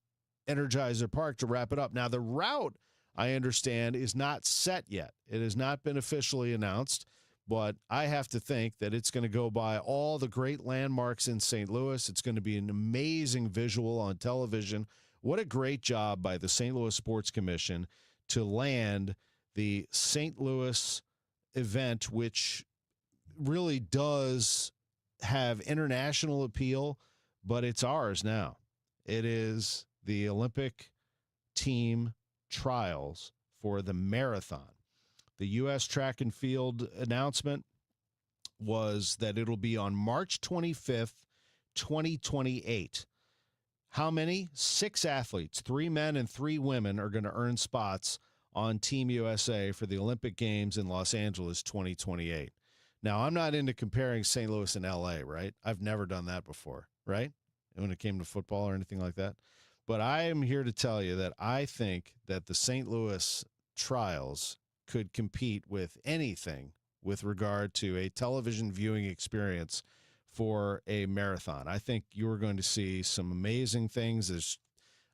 Energizer Park to wrap it up? Now, the route, I understand, is not set yet. It has not been officially announced, but I have to think that it's going to go by all the great landmarks in St. Louis. It's going to be an amazing visual on television. What a great job by the St. Louis Sports Commission to land the St. Louis event, which really does have international appeal, but it's ours now. It is the Olympic team trials for the marathon. The U.S. track and field announcement was that it'll be on March 25th, 2028. How many? 6 athletes, 3 men and 3 women, are going to earn spots on Team USA for the Olympic Games in Los Angeles 2028. Now, I'm not into comparing St. Louis and L.A., right? I've never done that before, right? When it came to football or anything like that. But I am here to tell you that I think that the St. Louis trials could compete with anything with regard to a television viewing experience for a marathon. I think you're going to see some amazing things. There's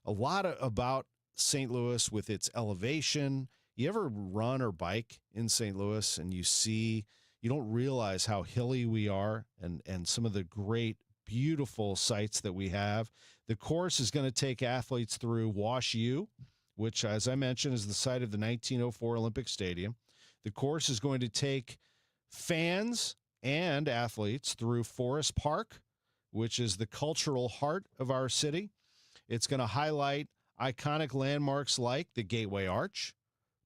a lot about St. Louis with its elevation. You ever run or bike in St. Louis and you see, You don't realize how hilly we are and some of the great, beautiful sights that we have. The course is going to take athletes through Wash U, which, as I mentioned, is the site of the 1904 Olympic Stadium. The course is going to take fans and athletes through Forest Park, which is the cultural heart of our city. It's going to highlight iconic landmarks like the Gateway Arch,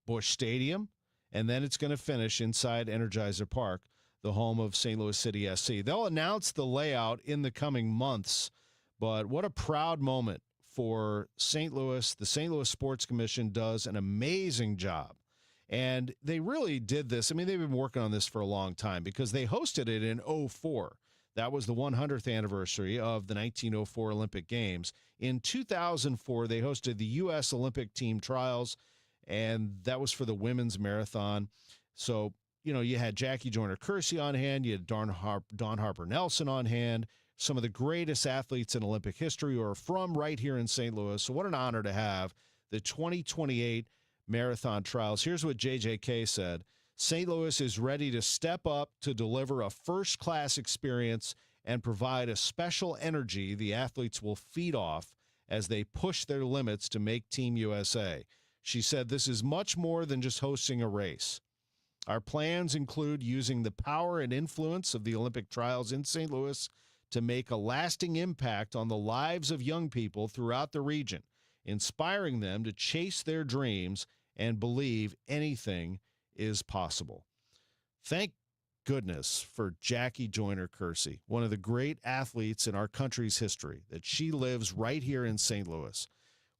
Busch Stadium, and then it's going to finish inside Energizer Park, the home of St. Louis City SC. They'll announce the layout in the coming months, but what a proud moment for St. Louis. The St. Louis Sports Commission does an amazing job. And they really did this. I mean, they've been working on this for a long time because they hosted it in 2004. That was the 100th anniversary of the 1904 Olympic Games. In 2004, they hosted the U.S. Olympic team trials, and that was for the women's marathon. So, you know, you had Jackie Joyner-Kersee on hand. You had Dawn Harper Nelson on hand. Some of the greatest athletes in Olympic history are from right here in St. Louis. So what an honor to have the 2028 marathon trials. Here's what JJK said. St. Louis is ready to step up to deliver a first-class experience and provide a special energy the athletes will feed off as they push their limits to make Team USA. She said this is much more than just hosting a race. Our plans include using the power and influence of the Olympic trials in St. Louis to make a lasting impact on the lives of young people throughout the region, inspiring them to chase their dreams and believe anything is possible. Thank goodness for Jackie Joyner-Kersee, one of the great athletes in our country's history, that she lives right here in St. Louis.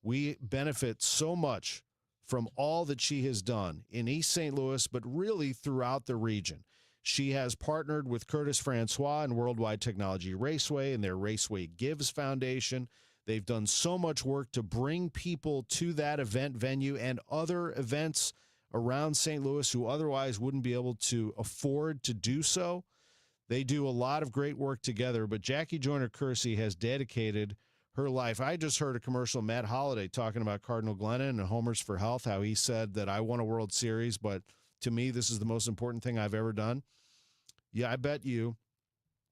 We benefit so much from all that she has done in East St. Louis, but really throughout the region. She has partnered with Curtis Francois and Worldwide Technology Raceway and their Raceway Gives Foundation. They've done so much work to bring people to that event venue and other events around St. Louis who otherwise wouldn't be able to afford to do so. They do a lot of great work together, but Jackie Joyner-Kersee has dedicated her life. I just heard a commercial, Matt Holliday, talking about Cardinal Glennon and Homers for Health, how he said that I won a World Series, but to me, this is the most important thing I've ever done. Yeah, I bet you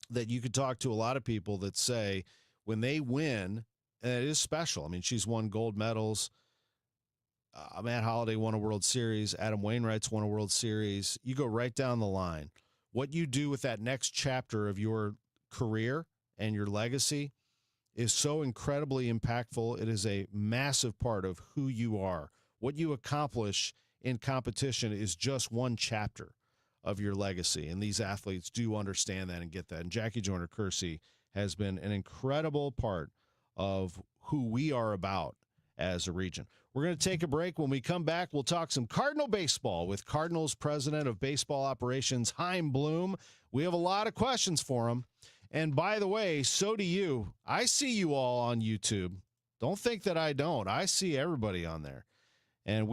that you could talk to a lot of people that say when they win, and it is special. I mean, she's won gold medals. Matt Holliday won a World Series. Adam Wainwright's won a World Series. You go right down the line. What you do with that next chapter of your career and your legacy is so incredibly impactful. It is a massive part of who you are. What you accomplish in competition is just one chapter of your legacy, and these athletes do understand that and get that. And Jackie Joyner-Kersee has been an incredible part of who we are about as a region. We're going to take a break. When we come back, we'll talk some Cardinal baseball with Cardinals President of Baseball Operations, Chaim Bloom. We have a lot of questions for him. And by the way, so do you. I see you all on YouTube. Don't think that I don't. I see everybody on there. And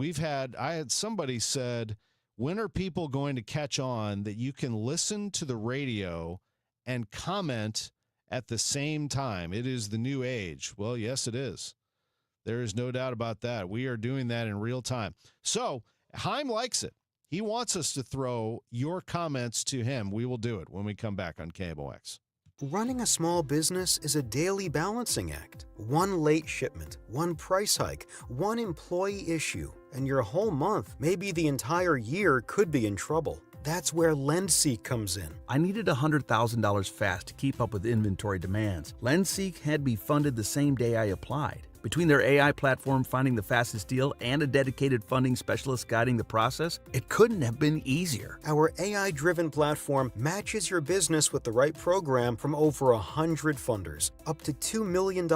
I had somebody said, when are people going to catch on that you can listen to the radio and comment at the same time? It is the new age. Well, yes, it is. There is no doubt about that. We are doing that in real time. So Chaim likes it. He wants us to throw your comments to him. We will do it when we come back on KMOX. Running a small business is a daily balancing act. One late shipment, one price hike, one employee issue, and your whole month, maybe the entire year, could be in trouble. That's where LendSeek comes in. I needed $100,000 fast to keep up with inventory demands. LendSeek had me funded the same day I applied. Between their AI platform finding the fastest deal and a dedicated funding specialist guiding the process, it couldn't have been easier. Our AI-driven platform matches your business with the right program from over 100 funders, up to $2 million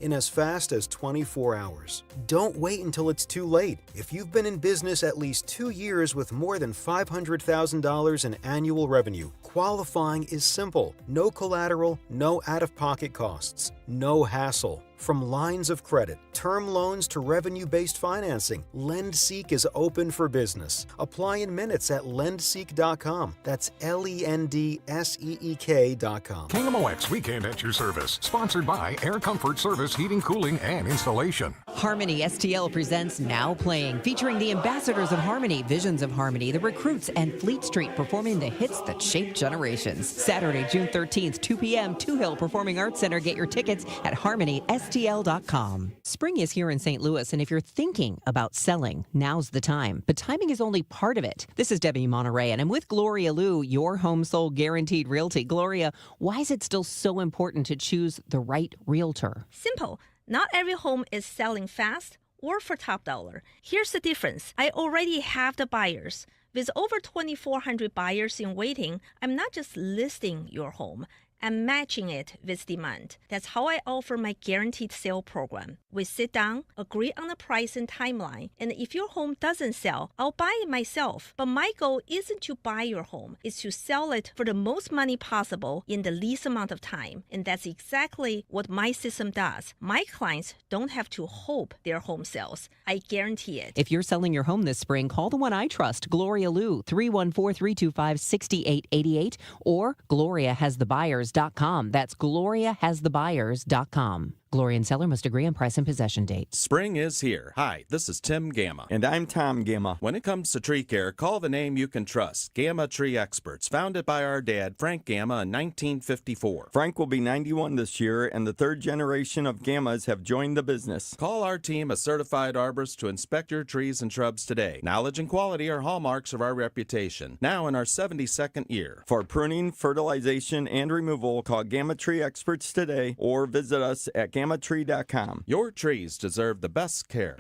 in as fast as 24 hours. Don't wait until it's too late. If you've been in business at least 2 years with more than $500,000 in annual revenue, qualifying is simple. No collateral, no out-of-pocket costs, no hassle. From lines of credit, term loans to revenue-based financing, LendSeek is open for business. Apply in minutes at lendseek.com. That's LENDSEEK.com. KMOX Weekend at your service. Sponsored by Air Comfort Service Heating, Cooling, and Installation. Harmony STL presents Now Playing, featuring the ambassadors of Harmony, Visions of Harmony, the Recruits, and Fleet Street performing the hits that shaped generations. Saturday, June 13th, 2 p.m., Two Hill Performing Arts Center. Get your tickets at harmonystl.com. Spring is here in St. Louis, and if you're thinking about selling, now's the time. But timing is only part of it. This is Debbie Monterey, and I'm with Gloria Liu, your home sold guaranteed realty. Gloria, why is it still so important to choose the right realtor? Simple. Not every home is selling fast or for top dollar. Here's the difference. I already have the buyers. With over 2,400 buyers in waiting, I'm not just listing your home. I'm matching it with demand. That's how I offer my guaranteed sale program. We sit down, agree on the price and timeline, and if your home doesn't sell, I'll buy it myself. But my goal isn't to buy your home, it's to sell it for the most money possible in the least amount of time. And that's exactly what my system does. My clients don't have to hope their home sells. I guarantee it. If you're selling your home this spring, call the one I trust, Gloria Liu, 314-325-6888, or GloriaHasTheBuyers.com. That's GloriaHasTheBuyers.com. Gloria and seller must agree on price and possession date. Spring is here. Hi, this is Tim Gamma. And I'm Tom Gamma. When it comes to tree care, call the name you can trust. Gamma Tree Experts, founded by our dad, Frank Gamma, in 1954. Frank will be 91 this year, and the third generation of Gammas have joined the business. Call our team of certified arborists to inspect your trees and shrubs today. Knowledge and quality are hallmarks of our reputation. Now in our 72nd year. For pruning, fertilization, and removal, call Gamma Tree Experts today or visit us at GammaTree.com. Your trees deserve the best care.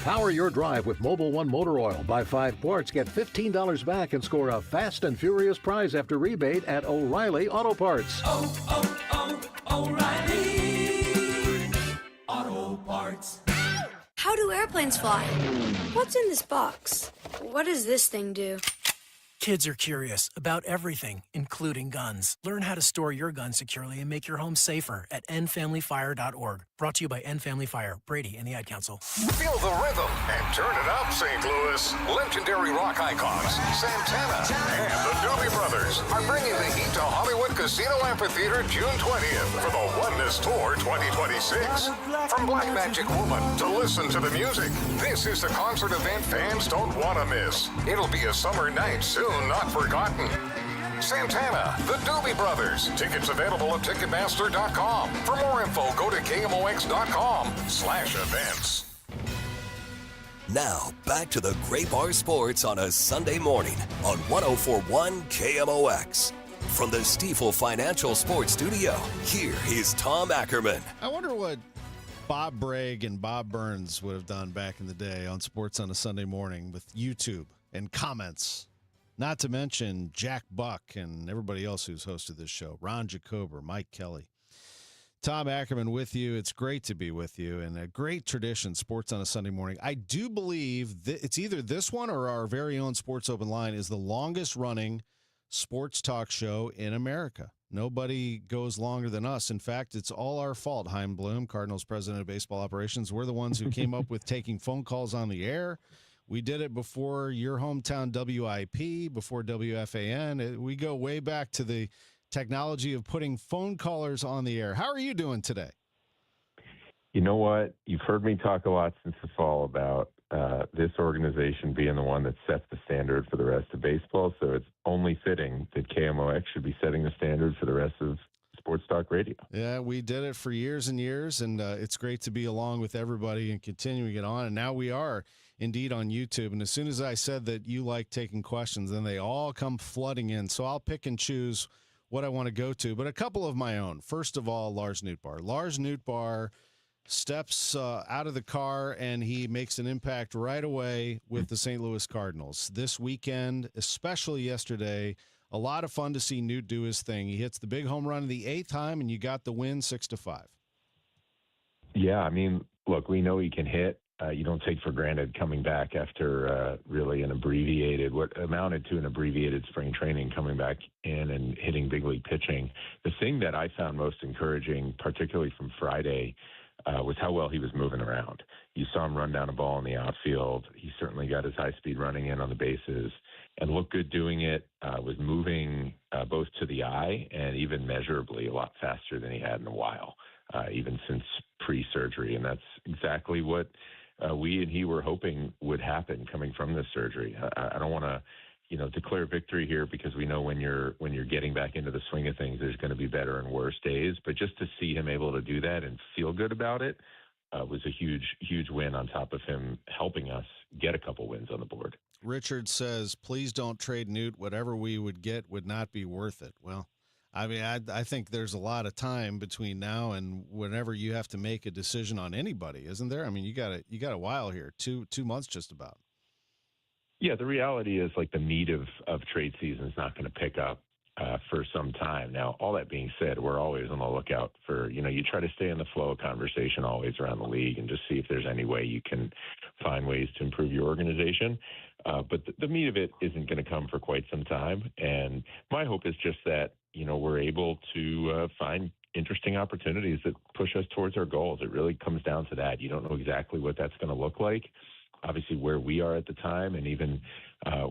Power your drive with Mobil 1 motor oil. Buy 5 quarts, get $15 back, and score a fast and furious prize after rebate at O'Reilly Auto Parts. O'Reilly Auto Parts. How do airplanes fly? What's in this box? What does this thing do? Kids are curious about everything, including guns. Learn how to store your gun securely and make your home safer at endfamilyfire.org. Brought to you by End Family Fire, Brady, and the Ad Council. Feel the rhythm and turn it up, St. Louis. Legendary rock icons, Santana and the Doobie Brothers are bringing the heat to Hollywood Casino Amphitheater June 20th for the Oneness Tour 2026. From Black Magic Woman to Listen to the Music, this is the concert event fans don't want to miss. It'll be a summer night soon not forgotten. Santana, the Doobie Brothers. Tickets available at Ticketmaster.com. For more info, go to KMOX.com/events. Now, back to the Gray Bar Sports on a Sunday morning on 104.1 KMOX. From the Stifel Financial Sports Studio, here is Tom Ackerman. I wonder what Bob Bragg and Bob Burns would have done back in the day on Sports on a Sunday morning with YouTube and comments. Not to mention Jack Buck and everybody else who's hosted this show, Ron Jacober, Mike Kelly. Tom Ackerman with you. It's great to be with you, and a great tradition, Sports on a Sunday morning. I do believe that it's either this one or our very own Sports Open Line is the longest-running sports talk show in America. Nobody goes longer than us. In fact, it's all our fault, Chaim Bloom, Cardinals president of baseball operations. We're the ones who came up with taking phone calls on the air. We did it before your hometown WIP, before WFAN. We go way back to the technology of putting phone callers on the air. How are you doing today? You know what? You've heard me talk a lot since the fall about this organization being the one that sets the standard for the rest of baseball, so it's only fitting that KMOX should be setting the standard for the rest of sports talk radio. Yeah, we did it for years and years, and it's great to be along with everybody and continuing it on, and now we are indeed on YouTube. And as soon as I said that you like taking questions, then they all come flooding in, so I'll pick and choose what I want to go to, but a couple of my own. First of all, Lars Nootbaar. Lars Nootbaar steps out of the car, and he makes an impact right away with the St. Louis Cardinals. This weekend, especially yesterday, a lot of fun to see Newt do his thing. He hits the big home run in the 8th time, and you got the win 6-5. Yeah, I mean, look, we know he can hit. You don't take for granted coming back after really what amounted to an abbreviated spring training, coming back in and hitting big league pitching. The thing that I found most encouraging, particularly from Friday, was how well he was moving around. You saw him run down a ball in the outfield. He certainly got his high speed running in on the bases and looked good doing it, was moving both to the eye and even measurably a lot faster than he had in a while, even since pre-surgery. And that's exactly what we and he were hoping would happen coming from this surgery. I don't want to, declare victory here, because we know when you're getting back into the swing of things, there's going to be better and worse days. But just to see him able to do that and feel good about it was a huge win, on top of him helping us get a couple wins on the board. Richard says, please don't trade Newt. Whatever we would get would not be worth it. Well, I mean, I think there's a lot of time between now and whenever you have to make a decision on anybody, isn't there? I mean, you got a while here, two months just about. Yeah, the reality is, like, the meat of trade season is not going to pick up for some time. Now, all that being said, we're always on the lookout for, you try to stay in the flow of conversation always around the league and just see if there's any way you can find ways to improve your organization. But the meat of it isn't going to come for quite some time. And my hope is just that, we're able to find interesting opportunities that push us towards our goals. It really comes down to that. You don't know exactly what that's going to look like. Obviously, where we are at the time, and even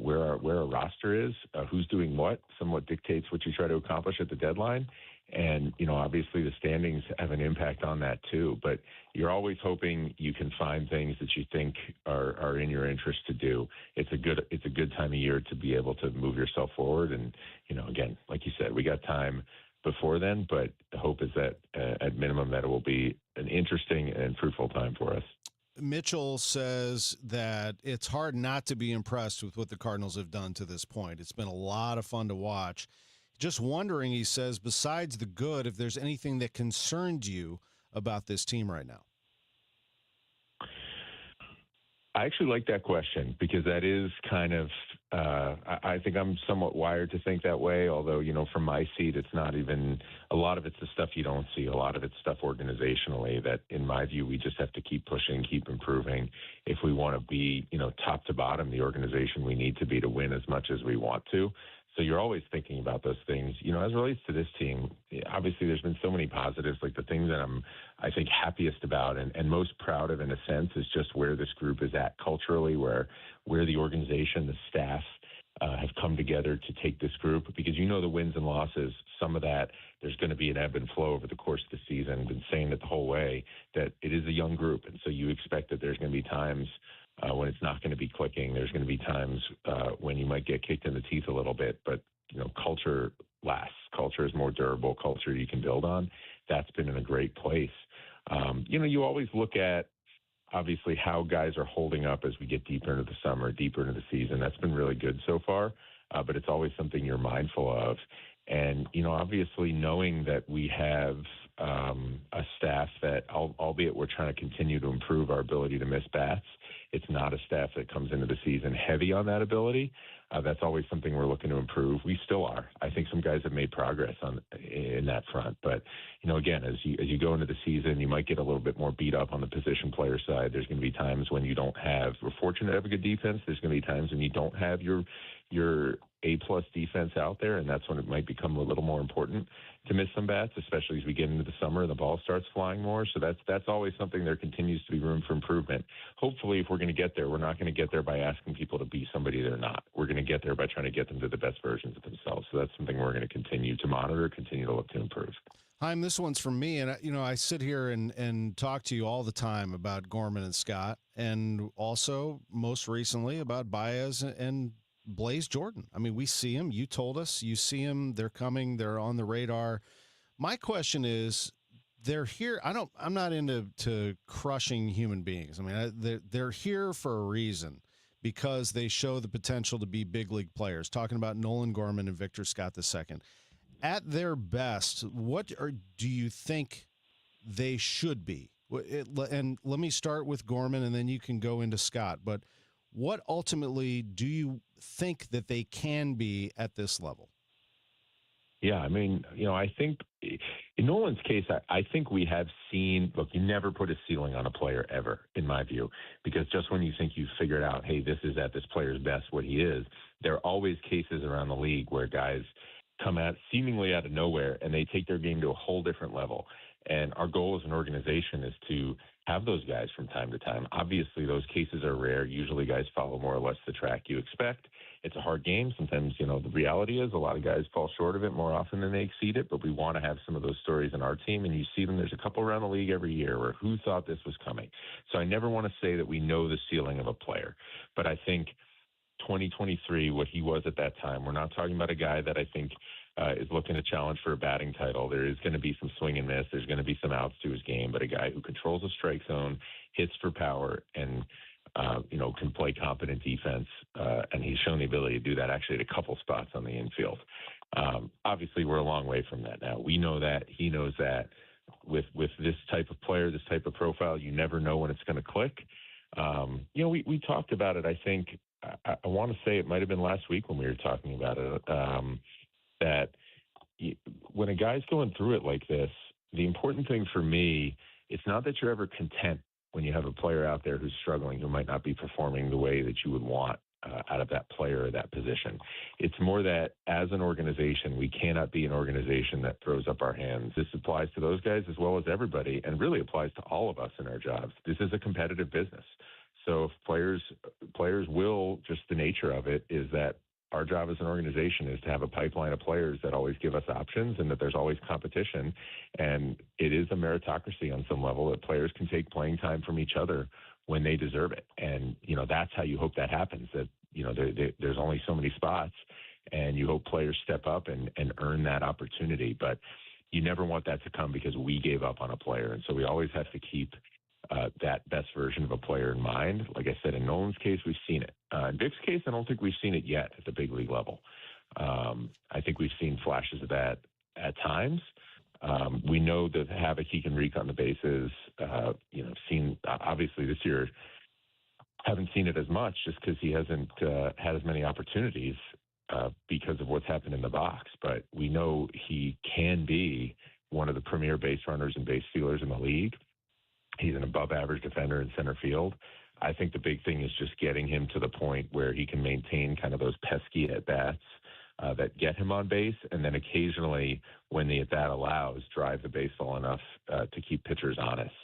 where our roster is, who's doing what, somewhat dictates what you try to accomplish at the deadline. And, obviously the standings have an impact on that too. But you're always hoping you can find things that you think are in your interest to do. It's a good time of year to be able to move yourself forward. And, again, like you said, we got time before then, but the hope is that at minimum that it will be an interesting and fruitful time for us. Mitchell says that it's hard not to be impressed with what the Cardinals have done to this point. It's been a lot of fun to watch. Just wondering, he says, besides the good, if there's anything that concerned you about this team right now. I actually like that question, because that is kind of, I think I'm somewhat wired to think that way, although, from my seat, it's not even, a lot of it's the stuff you don't see. A lot of it's stuff organizationally that, in my view, we just have to keep pushing, keep improving. If we want to be, top to bottom, the organization we need to be to win as much as we want to. So you're always thinking about those things. As it relates to this team, obviously there's been so many positives. Like, the things that I think, happiest about and most proud of, in a sense, is just where this group is at culturally, where the organization, the staff have come together to take this group. Because the wins and losses, some of that, there's going to be an ebb and flow over the course of the season. I've been saying it the whole way, that it is a young group. And so you expect that there's going to be times when it's not going to be clicking. There's going to be times when you might get kicked in the teeth a little bit, but culture lasts. Culture is more durable. Culture you can build on. That's been in a great place. You always look at, obviously, how guys are holding up as we get deeper into the summer, deeper into the season. That's been really good so far, but it's always something you're mindful of. And, obviously knowing that we have a staff that, albeit we're trying to continue to improve our ability to miss bats, it's not a staff that comes into the season heavy on that ability. That's always something we're looking to improve. We still are. I think some guys have made progress in that front. But, again, as you go into the season, you might get a little bit more beat up on the position player side. There's going to be times when you don't have – we're fortunate to have a good defense. There's going to be times when you don't have your A-plus defense out there, and that's when it might become a little more important to miss some bats, especially as we get into the summer and the ball starts flying more. So that's always something. There continues to be room for improvement. Hopefully, if we're going to get there, we're not going to get there by asking people to be somebody they're not. We're going to get there by trying to get them to the best versions of themselves. So that's something we're going to continue to monitor, continue to look to improve. Chaim, this one's from me, and I sit here and talk to you all the time about Gorman and Scott, and also most recently about Baez and Blaze Jordan. I mean, we see him. You told us you see him. They're coming. They're on the radar. My question is, they're here. I'm not into crushing human beings. I mean, they're here for a reason, because they show the potential to be big league players. Talking about Nolan Gorman and Victor Scott II. At their best, do you think they should be? And let me start with Gorman, and then you can go into Scott. But what ultimately do you think that they can be at this level? Yeah, I mean, I think in Nolan's case, I think we have seen, look, you never put a ceiling on a player ever, in my view, because just when you think you've figured out, hey, this is at this player's best, what he is, there are always cases around the league where guys come at seemingly out of nowhere, and they take their game to a whole different level. And our goal as an organization is to have those guys from time to time. Obviously, those cases are rare. Usually guys follow more or less the track you expect. It's a hard game. Sometimes, the reality is a lot of guys fall short of it more often than they exceed it, but we want to have some of those stories in our team, and you see them. There's a couple around the league every year where who thought this was coming? So I never want to say that we know the ceiling of a player, but I think 2023, what he was at that time, we're not talking about a guy that I think is looking to challenge for a batting title. There is going to be some swing and miss. There's going to be some outs to his game, but a guy who controls a strike zone, hits for power, and can play competent defense. And he's shown the ability to do that actually at a couple spots on the infield. Obviously, we're a long way from that now. We know that. He knows that. With this type of player, this type of profile, you never know when it's going to click. We talked about it, I think, I want to say it might have been last week when we were talking about it, that when a guy's going through it like this, the important thing for me, it's not that you're ever content when you have a player out there who's struggling, who might not be performing the way that you would want out of that player or that position. It's more that as an organization, we cannot be an organization that throws up our hands. This applies to those guys as well as everybody, and really applies to all of us in our jobs. This is a competitive business. So if players will, just the nature of it is that our job as an organization is to have a pipeline of players that always give us options, and that there's always competition. And it is a meritocracy on some level that players can take playing time from each other when they deserve it. And, that's how you hope that happens, that, there's only so many spots, and you hope players step up and earn that opportunity. But you never want that to come because we gave up on a player. And so we always have to keep that best version of a player in mind. Like I said, in Nolan's case, we've seen it. In Vic's case, I don't think we've seen it yet at the big league level. I think we've seen flashes of that at times. We know the havoc he can wreak on the bases. Seen obviously this year, haven't seen it as much just because he hasn't had as many opportunities because of what's happened in the box. But we know he can be one of the premier base runners and base stealers in the league. He's an above-average defender in center field. I think the big thing is just getting him to the point where he can maintain kind of those pesky at-bats that get him on base, and then occasionally, when the at-bat allows, drive the baseball enough to keep pitchers honest.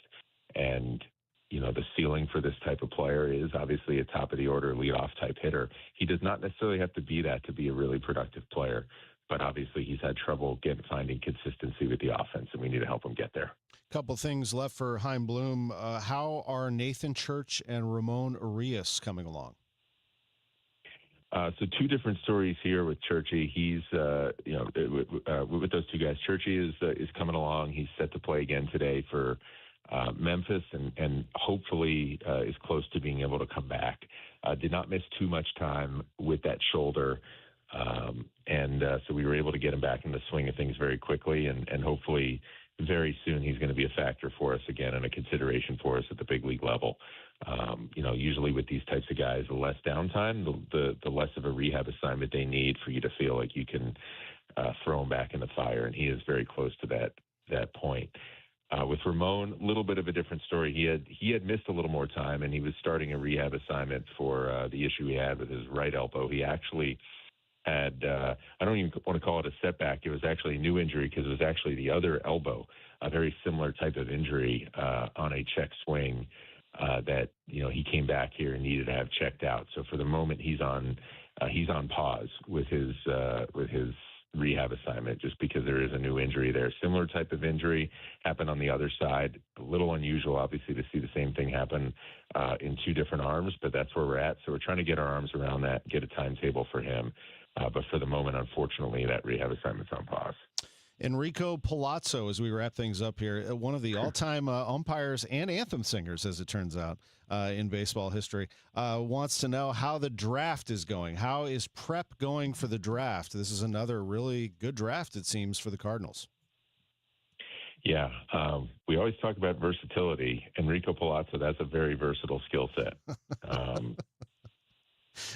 And, the ceiling for this type of player is obviously a top-of-the-order leadoff type hitter. He does not necessarily have to be that to be a really productive player, but obviously he's had trouble finding consistency with the offense, and we need to help him get there. Couple things left for Chaim Bloom. How are Nathan Church and Ramon Urias coming along? So two different stories here with Churchy. He's, with those two guys, Churchy is coming along. He's set to play again today for Memphis, and hopefully is close to being able to come back. Did not miss too much time with that shoulder. So we were able to get him back in the swing of things very quickly, and hopefully very soon he's going to be a factor for us again and a consideration for us at the big league level. Usually with these types of guys, the less downtime, the less of a rehab assignment they need for you to feel like you can throw him back in the fire, and he is very close to that point. With Ramon, a little bit of a different story. He had missed a little more time, and he was starting a rehab assignment for the issue he had with his right elbow. He actually had, I don't even want to call it a setback. It was actually a new injury because it was actually the other elbow, a very similar type of injury on a check swing that, he came back here and needed to have checked out. So for the moment, he's on pause with his rehab assignment just because there is a new injury there. Similar type of injury happened on the other side. A little unusual, obviously, to see the same thing happen in two different arms, but that's where we're at. So we're trying to get our arms around that, get a timetable for him. But for the moment, unfortunately, that rehab assignment's on pause. Enrico Palazzo, as we wrap things up here, one of the all-time umpires and anthem singers, as it turns out, in baseball history, wants to know how the draft is going. How is prep going for the draft? This is another really good draft, it seems, for the Cardinals. Yeah, we always talk about versatility. Enrico Palazzo, that's a very versatile skill set.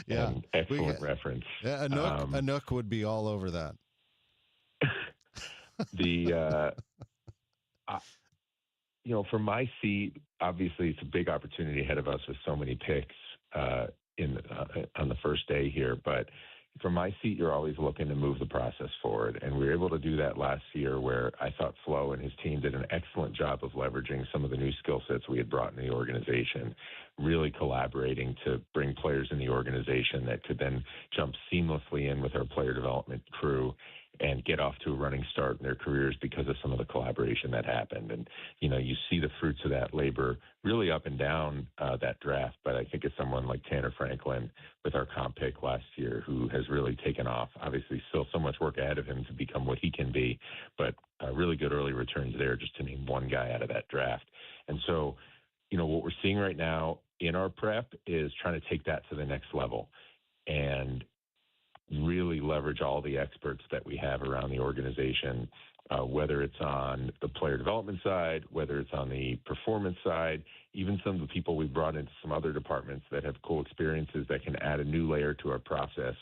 Yeah, excellent reference. Yeah, Anook would be all over that. From my seat, obviously it's a big opportunity ahead of us with so many picks on the first day here. But from my seat, you're always looking to move the process forward. And we were able to do that last year where I thought Flo and his team did an excellent job of leveraging some of the new skill sets we had brought in the organization, really collaborating to bring players in the organization that could then jump seamlessly in with our player development crew and get off to a running start in their careers because of some of the collaboration that happened. And, you know, you see the fruits of that labor really up and down that draft. But I think it's someone like Tanner Franklin with our comp pick last year who has really taken off. Obviously, still so much work ahead of him to become what he can be, but really good early returns there, just to name one guy out of that draft. And so, you know, what we're seeing right now in our prep is trying to take that to the next level and really leverage all the experts that we have around the organization, whether it's on the player development side, whether it's on the performance side, even some of the people we've brought into some other departments that have cool experiences that can add a new layer to our process.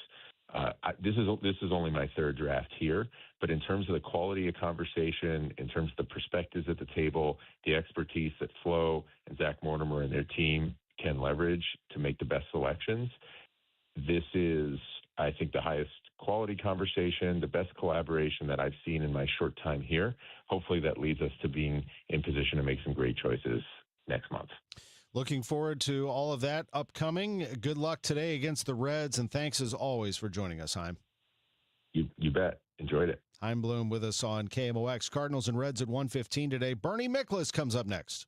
This is only my third draft here, but in terms of the quality of conversation, in terms of the perspectives at the table, the expertise that Flo and Zach Mortimer and their team can leverage to make the best selections, this is, I think, the highest quality conversation, the best collaboration that I've seen in my short time here. Hopefully that leads us to being in position to make some great choices next month. Looking forward to all of that upcoming. Good luck today against the Reds, and thanks as always for joining us, Chaim. You bet. Enjoyed it. Chaim Bloom with us on KMOX. Cardinals and Reds at 1:15 today. Bernie Miklasz comes up next.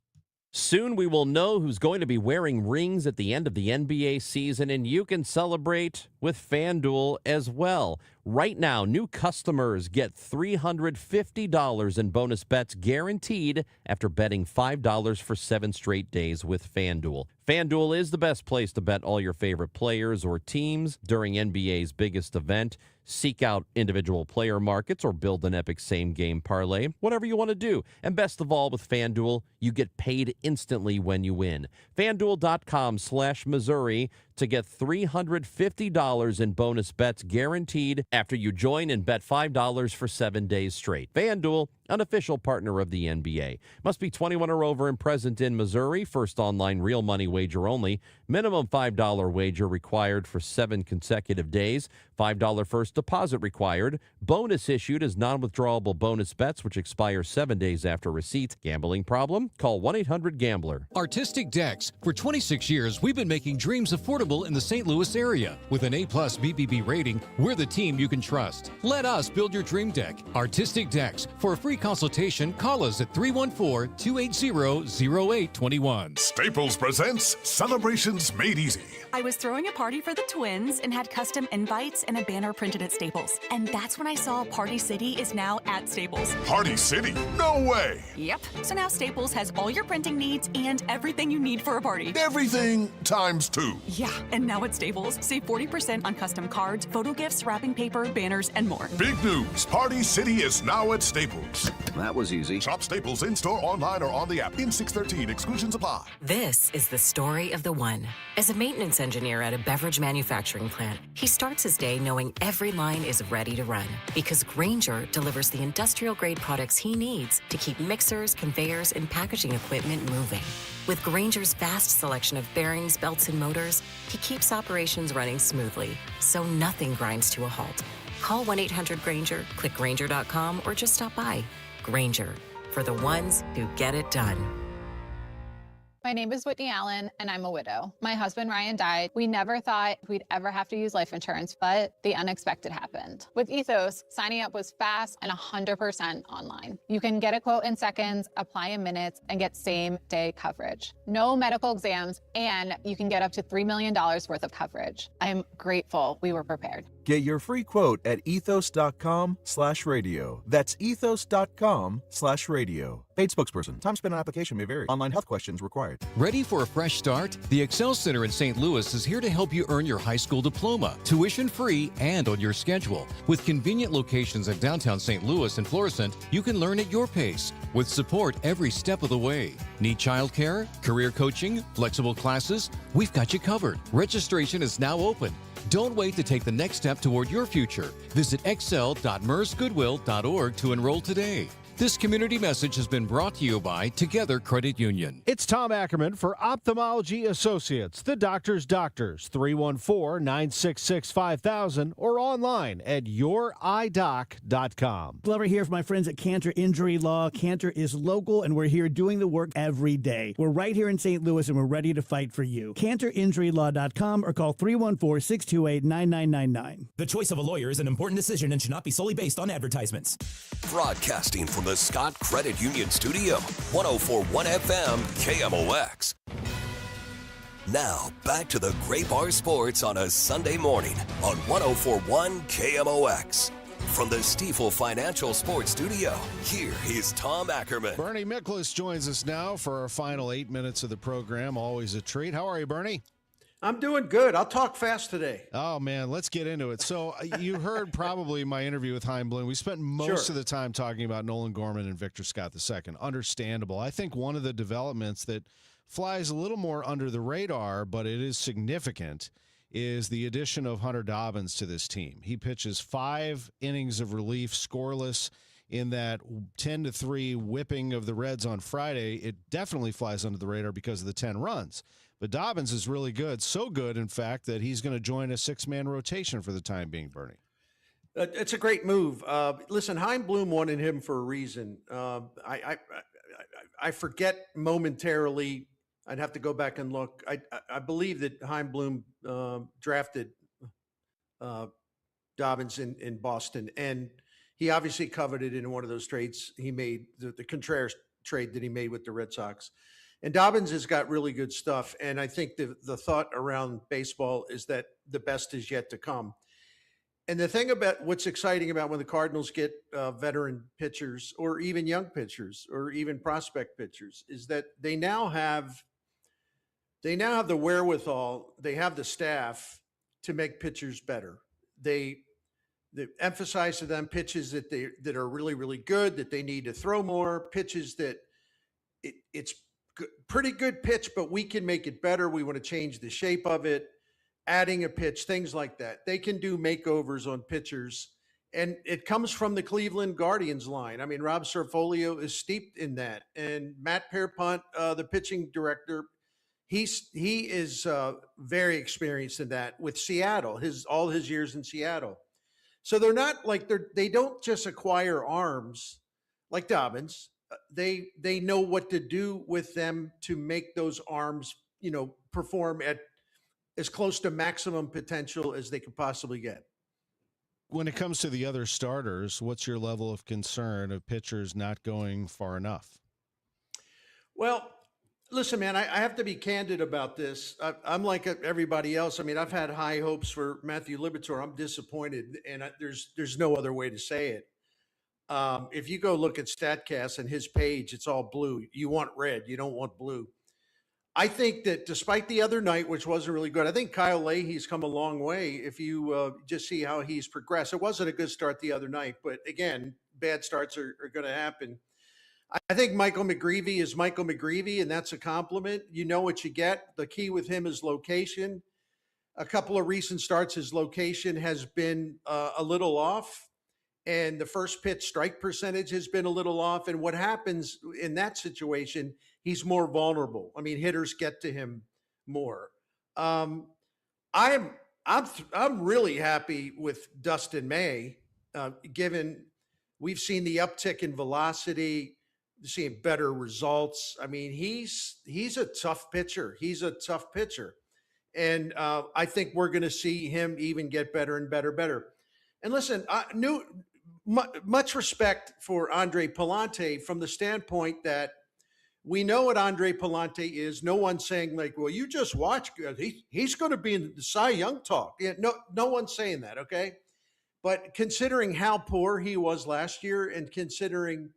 Soon we will know who's going to be wearing rings at the end of the NBA season, and you can celebrate with FanDuel as well. Right now, new customers get $350 in bonus bets guaranteed after betting $5 for 7 straight days with FanDuel. FanDuel is the best place to bet all your favorite players or teams during NBA's biggest event. Seek out individual player markets or build an epic same-game parlay, whatever you want to do. And best of all, with FanDuel, you get paid instantly when you win. FanDuel.com/Missouri to get $350 in bonus bets guaranteed after you join and bet $5 for 7 days straight. FanDuel, an official partner of the NBA. Must be 21 or over and present in Missouri. First online real money wager only. Minimum $5 wager required for 7 consecutive days. $5 first deposit required. Bonus issued as non-withdrawable bonus bets which expire 7 days after receipt. Gambling problem? Call 1-800-GAMBLER. Artistic Decks. For 26 years, we've been making dreams affordable in the St. Louis area. With an A+ BBB rating, we're the team you can trust. Let us build your dream deck. Artistic Decks. For a free consultation, call us at 314-280-0821. Staples presents Celebrations Made Easy. I was throwing a party for the twins and had custom invites and a banner printed at Staples. And that's when I saw Party City is now at Staples. Party City? No way! Yep. So now Staples has all your printing needs and everything you need for a party. Everything times 2. Yeah, and now at Staples, save 40% on custom cards, photo gifts, wrapping paper, banners, and more. Big news! Party City is now at Staples. That was easy. Shop Staples in-store, online, or on the app. In 613, exclusions apply. This is the story of the one. As a maintenance engineer at a beverage manufacturing plant, he starts his day knowing every line is ready to run because Grainger delivers the industrial-grade products he needs to keep mixers, conveyors, and packaging equipment moving. With Grainger's vast selection of bearings, belts, and motors, he keeps operations running smoothly, so nothing grinds to a halt. Call 1-800-GRAINGER, click Grainger.com, or just stop by. Grainger, for the ones who get it done. My name is Whitney Allen, and I'm a widow. My husband, Ryan, died. We never thought we'd ever have to use life insurance, but the unexpected happened. With Ethos, signing up was fast and 100% online. You can get a quote in seconds, apply in minutes, and get same-day coverage. No medical exams, and you can get up to $3 million worth of coverage. I'm grateful we were prepared. Get your free quote at ethos.com/radio. That's ethos.com/radio. Paid spokesperson. Time spent on application may vary. Online health questions required. Ready for a fresh start? The Excel Center in St. Louis is here to help you earn your high school diploma, tuition-free and on your schedule. With convenient locations in downtown St. Louis and Florissant, you can learn at your pace with support every step of the way. Need childcare, career coaching, flexible classes? We've got you covered. Registration is now open. Don't wait to take the next step toward your future. Visit excel.mersgoodwill.org to enroll today. This community message has been brought to you by Together Credit Union. It's Tom Ackerman for Ophthalmology Associates, the doctor's doctors, 314-966-5000 or online at youridoc.com. Glover here for my friends at Cantor Injury Law. Cantor is local, and we're here doing the work every day. We're right here in St. Louis, and we're ready to fight for you. CantorInjuryLaw.com or call 314-628-9999. The choice of a lawyer is an important decision and should not be solely based on advertisements. Broadcasting from the Scott Credit Union Studio, 104.1 FM KMOX. Now, back to the Gray Bar Sports on a Sunday morning on 104.1 KMOX. From the Stifel Financial Sports Studio, here is Tom Ackerman. Bernie Miklasz joins us now for our final 8 minutes of the program. Always a treat. How are you, Bernie? I'm doing good. I'll talk fast today. Oh, man, let's get into it. So you heard probably my interview with Chaim Bloom. We spent most of the time talking about Nolan Gorman and Victor Scott II. Understandable. I think one of the developments that flies a little more under the radar, but it is significant, is the addition of Hunter Dobbins to this team. He pitches 5 innings of relief, scoreless, in that 10-3 whipping of the Reds on Friday. It definitely flies under the radar because of the 10 runs. But Dobbins is really good, so good, in fact, that he's going to join a 6-man rotation for the time being, Bernie. It's a great move. Listen, Chaim Bloom wanted him for a reason. I forget momentarily. I'd have to go back and look. I believe that Chaim Bloom drafted Dobbins in Boston, and he obviously coveted in one of those trades he made, the Contreras trade that he made with the Red Sox. And Dobbins has got really good stuff. And I think the thought around baseball is that the best is yet to come. And the thing about what's exciting about when the Cardinals get veteran pitchers or even young pitchers or even prospect pitchers is that they now have the wherewithal, they have the staff to make pitchers better. They emphasize to them pitches that are really, really good, that they need to throw more, pitches that it's pretty good pitch, but we can make it better. We want to change the shape of it, adding a pitch, things like that. They can do makeovers on pitchers, and it comes from the Cleveland Guardians line. I mean, Rob Serfolio is steeped in that, and Matt Pierpont, the pitching director, he is very experienced in that with Seattle, all his years in Seattle. So they're not like they don't just acquire arms like Dobbins. They know what to do with them to make those arms, perform at as close to maximum potential as they could possibly get. When it comes to the other starters, what's your level of concern of pitchers not going far enough? Well, listen, man, I have to be candid about this. I'm like everybody else. I mean, I've had high hopes for Matthew Liberatore. I'm disappointed, and there's no other way to say it. If you go look at StatCast and his page, it's all blue. You want red. You don't want blue. I think that despite the other night, which wasn't really good, I think Kyle Leahy's come a long way if you just see how he's progressed. It wasn't a good start the other night, but again, bad starts are going to happen. I think Michael McGreevy is Michael McGreevy, and that's a compliment. You know what you get. The key with him is location. A couple of recent starts, his location has been a little off. And the first pitch strike percentage has been a little off. And what happens in that situation, he's more vulnerable. I mean, hitters get to him more. I'm really happy with Dustin May, given we've seen the uptick in velocity, seeing better results. I mean, he's a tough pitcher. And I think we're going to see him even get better and better. And listen, much respect for Andre Pallante from the standpoint that we know what Andre Pallante is. No one's saying like, well, you just watch. He's going to be in the Cy Young talk. Yeah, no one's saying that, okay? But considering how poor he was last year and considering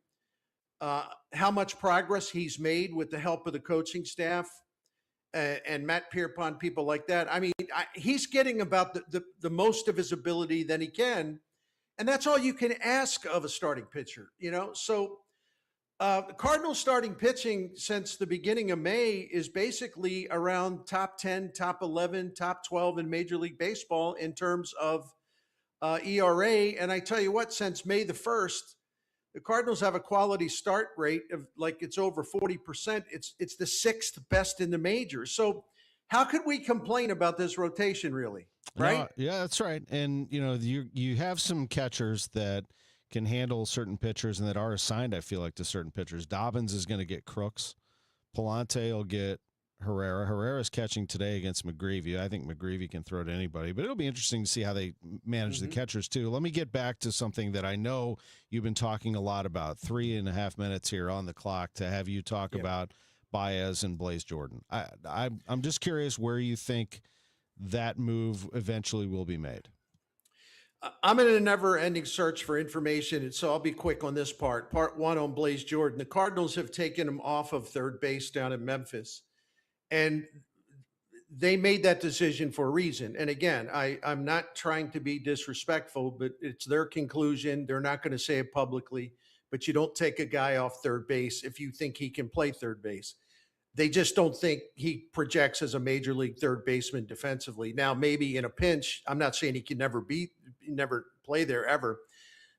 how much progress he's made with the help of the coaching staff and Matt Pierpont, people like that, I mean, he's getting about the most of his ability than he can. And that's all you can ask of a starting pitcher, So the Cardinals starting pitching since the beginning of May is basically around top 10, top 11, top 12 in Major League Baseball in terms of ERA. And I tell you what, since May the 1st, The Cardinals have a quality start rate of like it's over 40%. It's the 6th best in the majors. So how could we complain about this rotation, really? Right? No, yeah, that's right. And you have some catchers that can handle certain pitchers and that are assigned, I feel like, to certain pitchers. Dobbins is going to get Crooks. Palante will get Herrera. Herrera's catching today against McGreevy. I think McGreevy can throw to anybody, but it'll be interesting to see how they manage the catchers too. Let me get back to something that I know you've been talking a lot about. 3.5 minutes here on the clock to have you talk about Baez and Blaze Jordan. I'm just curious where you think that move eventually will be made. I'm in a never-ending search for information, and so I'll be quick on this part. Part one on Blaze Jordan. The Cardinals have taken him off of third base down in Memphis, and they made that decision for a reason. And again, I'm not trying to be disrespectful, but it's their conclusion. They're not going to say it publicly, but you don't take a guy off third base if you think he can play third base. They just don't think he projects as a major league third baseman defensively. Now, maybe in a pinch, I'm not saying he can never play there ever.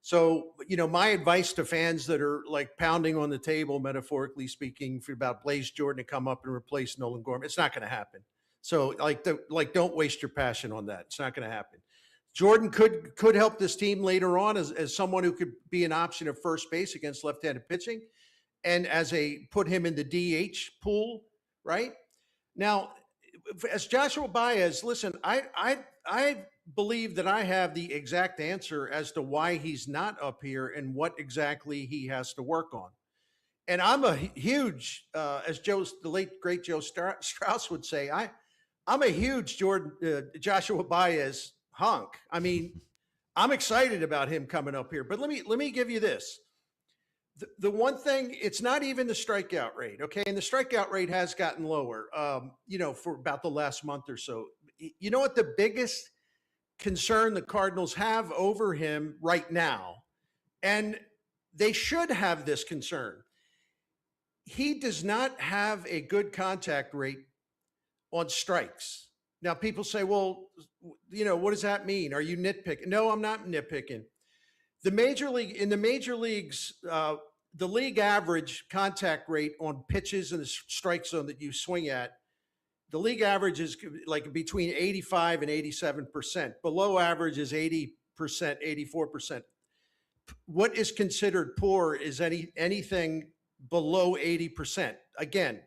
So, my advice to fans that are like pounding on the table, metaphorically speaking, about Blaze Jordan to come up and replace Nolan Gorman, it's not going to happen. So, don't waste your passion on that. It's not going to happen. Jordan could help this team later on as someone who could be an option at first base against left-handed pitching. And put him in the DH pool, right? Now, as Joshua Baez, listen, I believe that I have the exact answer as to why he's not up here and what exactly he has to work on. And I'm a huge, as the late great Joe Strauss would say, I'm a huge Joshua Baez hunk. I mean, I'm excited about him coming up here. But let me give you this. The one thing, it's not even the strikeout rate, okay? And the strikeout rate has gotten lower, for about the last month or so. You know what the biggest concern the Cardinals have over him right now, and they should have this concern. He does not have a good contact rate on strikes. Now, people say, well, what does that mean? Are you nitpicking? No, I'm not nitpicking. In the major leagues, the league average contact rate on pitches in the strike zone that you swing at, the league average is like between 85 and 87%. Below average is 80%, 84%. What is considered poor is anything below 80%. Again,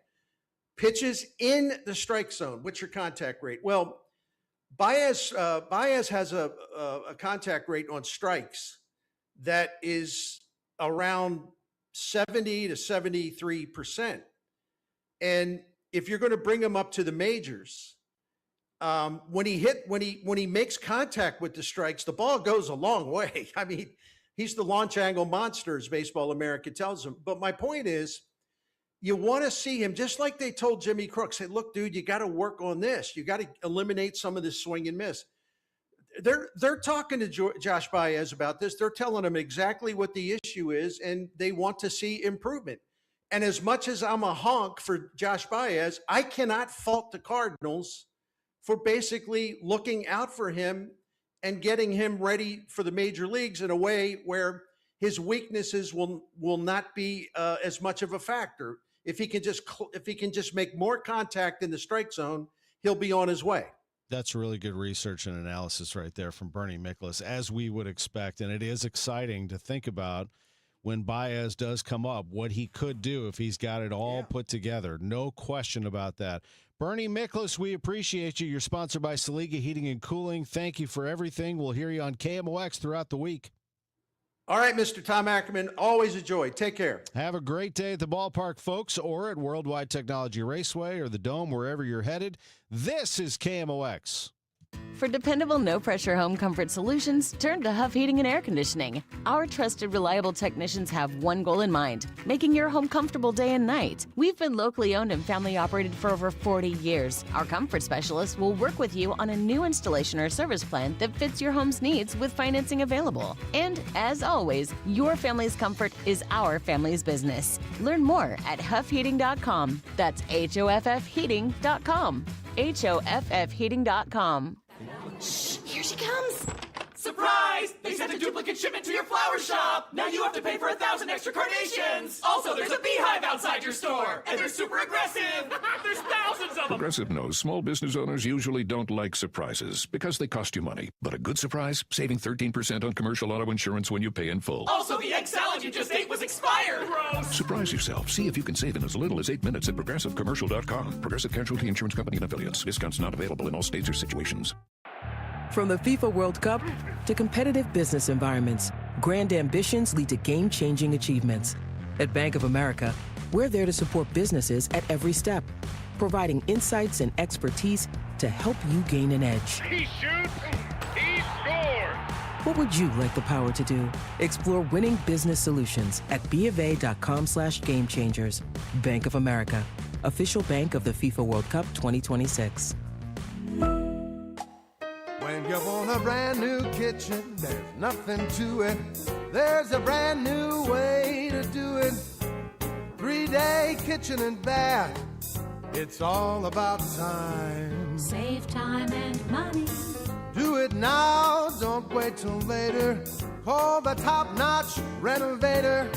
pitches in the strike zone. What's your contact rate? Well, Baez has a contact rate on strikes that is around 70 to 73%. And if you're going to bring him up to the majors, when he makes contact with the strikes, the ball goes a long way. I mean, he's the launch angle monster, as Baseball America tells him. But my point is, you want to see him, just like they told Jimmy Crooks, say, look, dude, you got to work on this. You got to eliminate some of this swing and miss. They're talking to Josh Baez about this. They're telling him exactly what the issue is, and they want to see improvement. And as much as I'm a honk for Josh Baez, I cannot fault the Cardinals for basically looking out for him and getting him ready for the major leagues in a way where his weaknesses will not be as much of a factor. If he can just make more contact in the strike zone, he'll be on his way. That's really good research and analysis right there from Bernie Miklasz, as we would expect. And it is exciting to think about when Baez does come up, what he could do if he's got it all put together. No question about that. Bernie Miklasz, we appreciate you. You're sponsored by Saliga Heating and Cooling. Thank you for everything. We'll hear you on KMOX throughout the week. All right, Mr. Tom Ackerman, always a joy. Take care. Have a great day at the ballpark, folks, or at Worldwide Technology Raceway or the Dome, wherever you're headed. This is KMOX. For dependable, no-pressure home comfort solutions, turn to Huff Heating and Air Conditioning. Our trusted, reliable technicians have one goal in mind, making your home comfortable day and night. We've been locally owned and family-operated for over 40 years. Our comfort specialists will work with you on a new installation or service plan that fits your home's needs with financing available. And, as always, your family's comfort is our family's business. Learn more at huffheating.com. That's HOFF heating.com. HOFF heating.com. Shh, here she comes. Surprise! They sent a duplicate shipment to your flower shop! Now you have to pay for 1,000 extra carnations! Also, there's a beehive outside your store! And they're super aggressive! There's thousands of them! Progressive knows small business owners usually don't like surprises because they cost you money. But a good surprise? Saving 13% on commercial auto insurance when you pay in full. Also, the egg salad you just ate was expired! Gross! Surprise yourself. See if you can save in as little as 8 minutes at ProgressiveCommercial.com. Progressive Casualty Insurance Company and Affiliates. Discounts not available in all states or situations. From the FIFA World Cup to competitive business environments, grand ambitions lead to game-changing achievements. At Bank of America, we're there to support businesses at every step, providing insights and expertise to help you gain an edge. He shoots, he scores! What would you like the power to do? Explore winning business solutions at BofA.com/gamechangers. Bank of America, official bank of the FIFA World Cup 2026. When you want a brand new kitchen, there's nothing to it. There's a brand new way to do it. 3-day kitchen and bath. It's all about time. Save time and money. Do it now, don't wait till later. Call the top-notch renovator.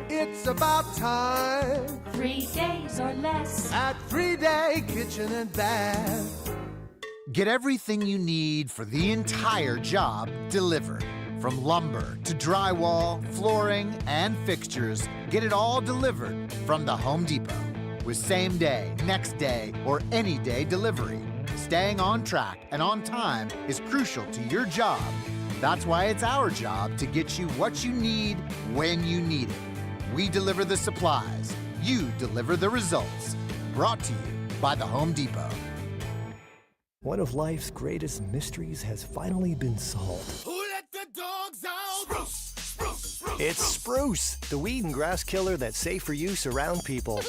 It's about time. 3 days or less. At 3-day kitchen and bath. Get everything you need for the entire job delivered. From lumber to drywall, flooring, and fixtures, get it all delivered from the Home Depot. With same day, next day, or any day delivery, staying on track and on time is crucial to your job. That's why it's our job to get you what you need when you need it. We deliver the supplies. You deliver the results. Brought to you by the Home Depot. One of life's greatest mysteries has finally been solved. Who let the dogs out? Spruce, spruce, spruce. It's spruce, the weed and grass killer that's safe for use around people.